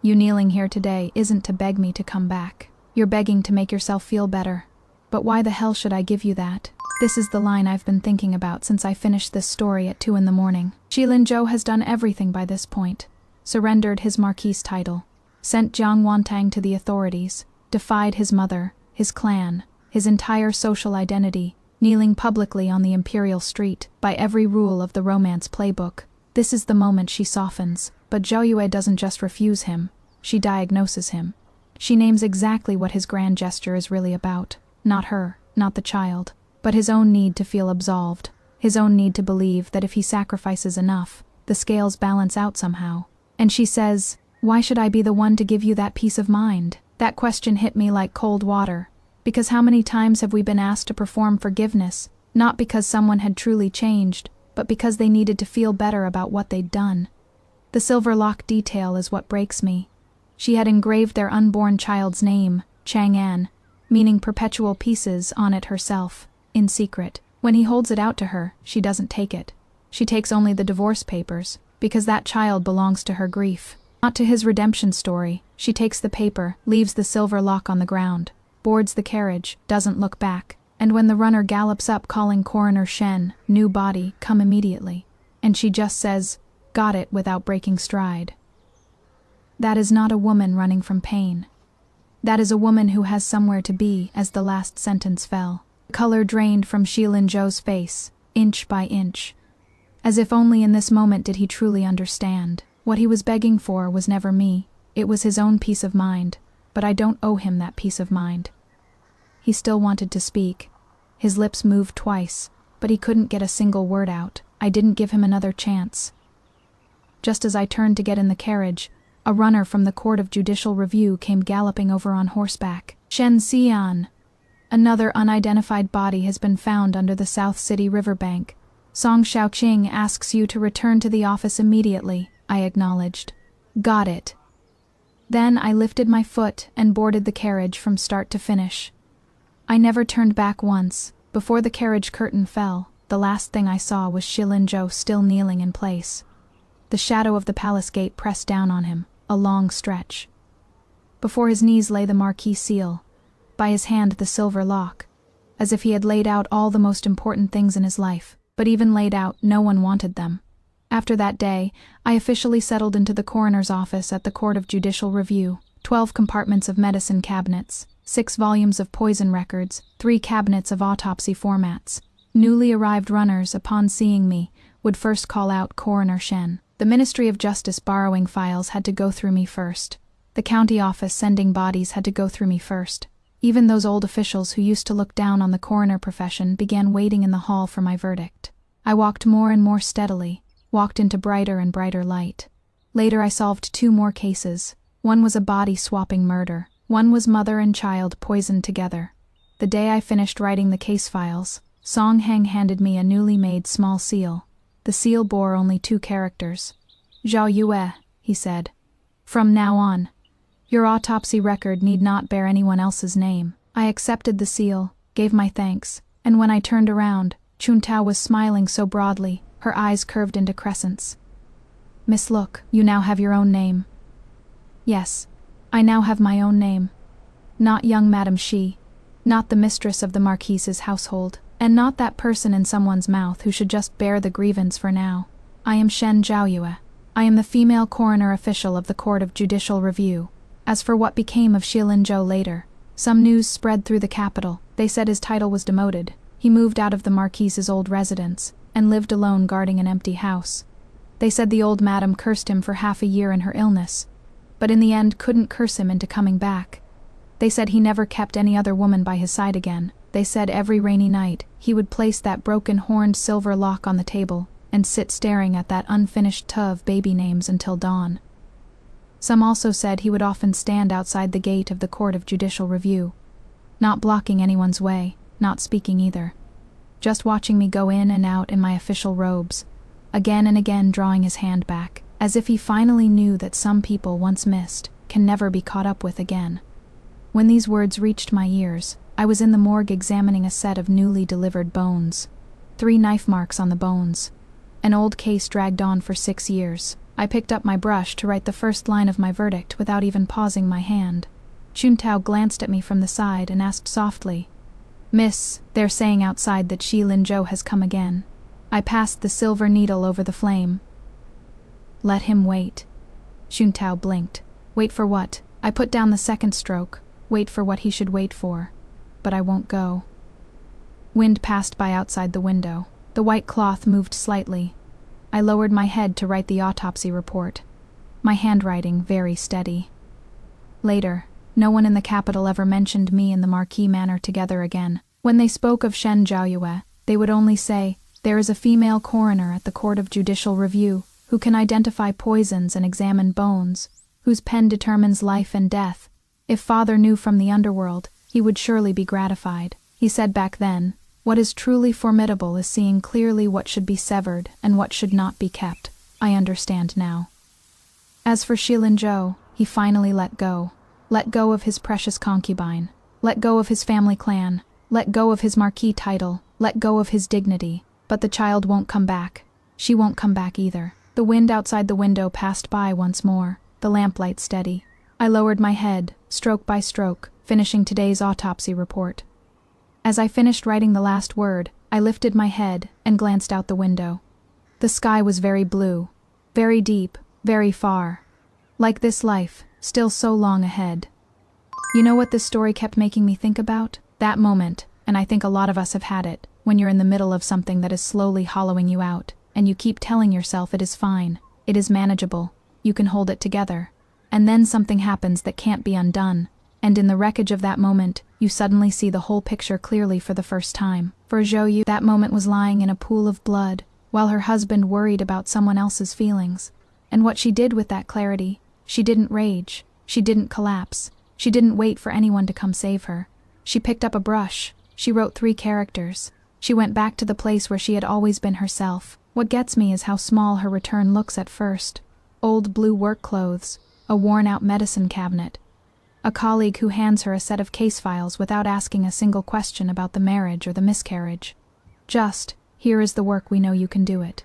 Speaker 1: You kneeling here today isn't to beg me to come back. You're begging to make yourself feel better. But why the hell should I give you that?" This is the line I've been thinking about since I finished this story at 2 a.m. Xie Linzhou has done everything by this point. Surrendered his Marquis title, sent Jiang Wantang to the authorities, defied his mother, his clan, his entire social identity, kneeling publicly on the imperial street, by every rule of the romance playbook. This is the moment she softens, but Zhao Yue doesn't just refuse him. she diagnoses him. She names exactly what his grand gesture is really about. Not her, not the child, but his own need to feel absolved, his own need to believe that if he sacrifices enough, the scales balance out somehow. And she says, "Why should I be the one to give you that peace of mind?" That question hit me like cold water, because how many times have we been asked to perform forgiveness, not because someone had truly changed, but because they needed to feel better about what they'd done? The silver lock detail is what breaks me. She had engraved their unborn child's name, Chang'an, meaning perpetual pieces, on it herself, in secret. When he holds it out to her, she doesn't take it. She takes only the divorce papers, because that child belongs to her grief, not to his redemption story. She takes the paper, leaves the silver lock on the ground, boards the carriage, doesn't look back, and when the runner gallops up calling Coroner Shen, "New body, come immediately," and she just says, "Got it," without breaking stride. That is not a woman running from pain. That is a woman who has somewhere to be, as the last sentence fell. The color drained from Shilin Zhou's face, inch by inch. As if only in this moment did he truly understand. What he was begging for was never me. It was his own peace of mind, but I don't owe him that peace of mind. He still wanted to speak. His lips moved twice, but he couldn't get a single word out. I didn't give him another chance. Just as I turned to get in the carriage, a runner from the Court of Judicial Review came galloping over on horseback. "Shen Xian! Another unidentified body has been found under the South City riverbank. Song Xiaoqing asks you to return to the office immediately," I acknowledged. "Got it." Then I lifted my foot and boarded the carriage from start to finish. I never turned back once. Before the carriage curtain fell, the last thing I saw was Shilin Zhou still kneeling in place. The shadow of the palace gate pressed down on him, a long stretch. Before his knees lay the marquee seal, by his hand the silver lock, as if he had laid out all the most important things in his life, but even laid out, no one wanted them. After that day, I officially settled into the coroner's office at the Court of Judicial Review. 12 compartments of medicine cabinets, 6 volumes of poison records, 3 cabinets of autopsy formats. Newly arrived runners, upon seeing me, would first call out Coroner Shen. The Ministry of Justice borrowing files had to go through me first. The county office sending bodies had to go through me first. Even those old officials who used to look down on the coroner profession began waiting in the hall for my verdict. I walked more and more steadily, walked into brighter and brighter light. Later I solved 2 more cases. One was a body-swapping murder. One was mother and child poisoned together. The day I finished writing the case files, Song Heng handed me a newly made small seal. The seal bore only 2 characters. "Zhao Yue," he said. "From now on, your autopsy record need not bear anyone else's name." I accepted the seal, gave my thanks, and when I turned around, Chuntao was smiling so broadly, her eyes curved into crescents. "Miss Look, you now have your own name." Yes, I now have my own name. Not young Madame Shi, not the mistress of the Marquise's household, and not that person in someone's mouth who should just bear the grievance for now. I am Shen Zhaoyue. I am the female coroner official of the Court of Judicial Review. As for what became of Shilin Zhou later, some news spread through the capital. They said his title was demoted. He moved out of the Marquise's old residence and lived alone guarding an empty house. They said the old madam cursed him for half a year in her illness, but in the end couldn't curse him into coming back. They said he never kept any other woman by his side again. They said every rainy night he would place that broken horned silver lock on the table and sit staring at that unfinished tub of baby names until dawn. Some also said he would often stand outside the gate of the Court of Judicial Review, not blocking anyone's way, not speaking either, just watching me go in and out in my official robes, again and again drawing his hand back, as if he finally knew that some people once missed can never be caught up with again. When these words reached my ears, I was in the morgue examining a set of newly delivered bones. 3 knife marks on the bones. An old case dragged on for 6 years. I picked up my brush to write the first line of my verdict without even pausing my hand. Chuntao glanced at me from the side and asked softly, "Miss, they're saying outside that Shilin Zhou has come again." I passed the silver needle over the flame. "Let him wait." Chuntao blinked. "Wait for what?" I put down the second stroke. Wait for what he should wait for. But I won't go. Wind passed by outside the window. The white cloth moved slightly. I lowered my head to write the autopsy report. My handwriting very steady. Later, no one in the capital ever mentioned me and the Marquis manor together again. When they spoke of Shen Zhaoyue, they would only say, "There is a female coroner at the Court of Judicial Review who can identify poisons and examine bones, whose pen determines life and death. If father knew from the underworld, he would surely be gratified." He said back then, "What is truly formidable is seeing clearly what should be severed and what should not be kept. I understand now." As for Shilin Zhou, he finally let go. Let go of his precious concubine. Let go of his family clan. Let go of his marquis title. Let go of his dignity. But the child won't come back. She won't come back either. The wind outside the window passed by once more, the lamplight steady. I lowered my head, stroke by stroke, finishing today's autopsy report. As I finished writing the last word, I lifted my head and glanced out the window. The sky was very blue, very deep, very far. Like this life, still so long ahead. You know what this story kept making me think about? That moment, and I think a lot of us have had it, when you're in the middle of something that is slowly hollowing you out, and you keep telling yourself it is fine, it is manageable, you can hold it together. And then something happens that can't be undone, and in the wreckage of that moment, you suddenly see the whole picture clearly for the first time. For Zhou, that moment was lying in a pool of blood, while her husband worried about someone else's feelings. And what she did with that clarity, she didn't rage, she didn't collapse, she didn't wait for anyone to come save her. She picked up a brush, she wrote 3 characters. She went back to the place where she had always been herself. What gets me is how small her return looks at first. Old blue work clothes, a worn-out medicine cabinet, a colleague who hands her a set of case files without asking a single question about the marriage or the miscarriage. Just, "Here is the work, we know you can do it."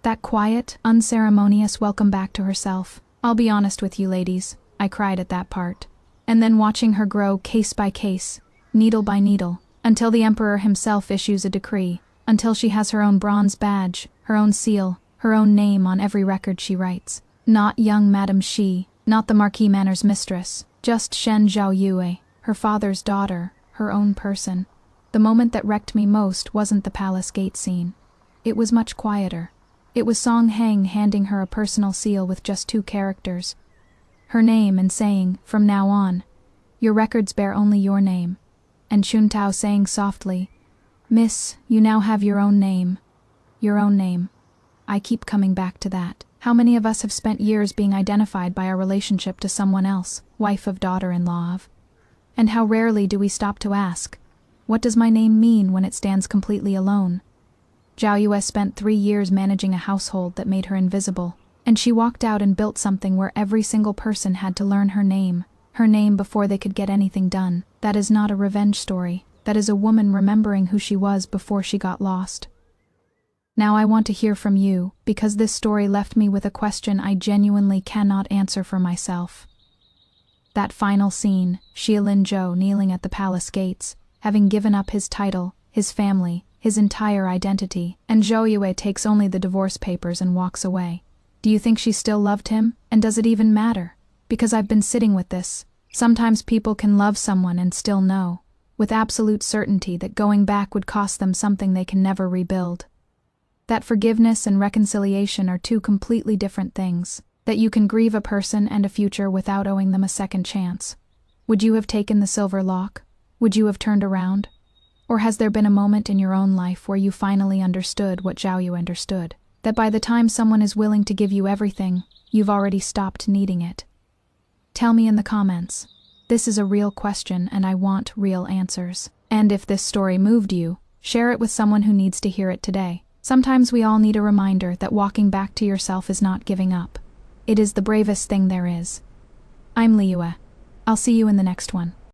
Speaker 1: That quiet, unceremonious welcome back to herself. I'll be honest with you ladies, I cried at that part. And then watching her grow case by case, needle by needle, until the emperor himself issues a decree, until she has her own bronze badge, her own seal, her own name on every record she writes. Not young Madame Xi, not the Marquis Manor's mistress, just Shen Zhaoyue, her father's daughter, her own person. The moment that wrecked me most wasn't the palace gate scene. It was much quieter. It was Song Heng handing her a personal seal with just 2 characters. Her name, and saying, "From now on, your records bear only your name." And Chuntao saying softly, "Miss, you now have your own name. Your own name." I keep coming back to that. How many of us have spent years being identified by our relationship to someone else, wife of, daughter-in-law of? And how rarely do we stop to ask, what does my name mean when it stands completely alone? Zhaoyue spent 3 years managing a household that made her invisible, and she walked out and built something where every single person had to learn her name before they could get anything done. That is not a revenge story. That is a woman remembering who she was before she got lost. Now I want to hear from you, because this story left me with a question I genuinely cannot answer for myself. That final scene, Shilin Zhou kneeling at the palace gates, having given up his title, his family, his entire identity, and Zhaoyue takes only the divorce papers and walks away. Do you think she still loved him, and does it even matter? Because I've been sitting with this. Sometimes people can love someone and still know, with absolute certainty, that going back would cost them something they can never rebuild. That forgiveness and reconciliation are 2 completely different things. That you can grieve a person and a future without owing them a second chance. Would you have taken the silver lock? Would you have turned around? Or has there been a moment in your own life where you finally understood what Zhaoyue understood? That by the time someone is willing to give you everything, you've already stopped needing it? Tell me in the comments. This is a real question and I want real answers. And if this story moved you, share it with someone who needs to hear it today. Sometimes we all need a reminder that walking back to yourself is not giving up. It is the bravest thing there is. I'm Liue. I'll see you in the next one.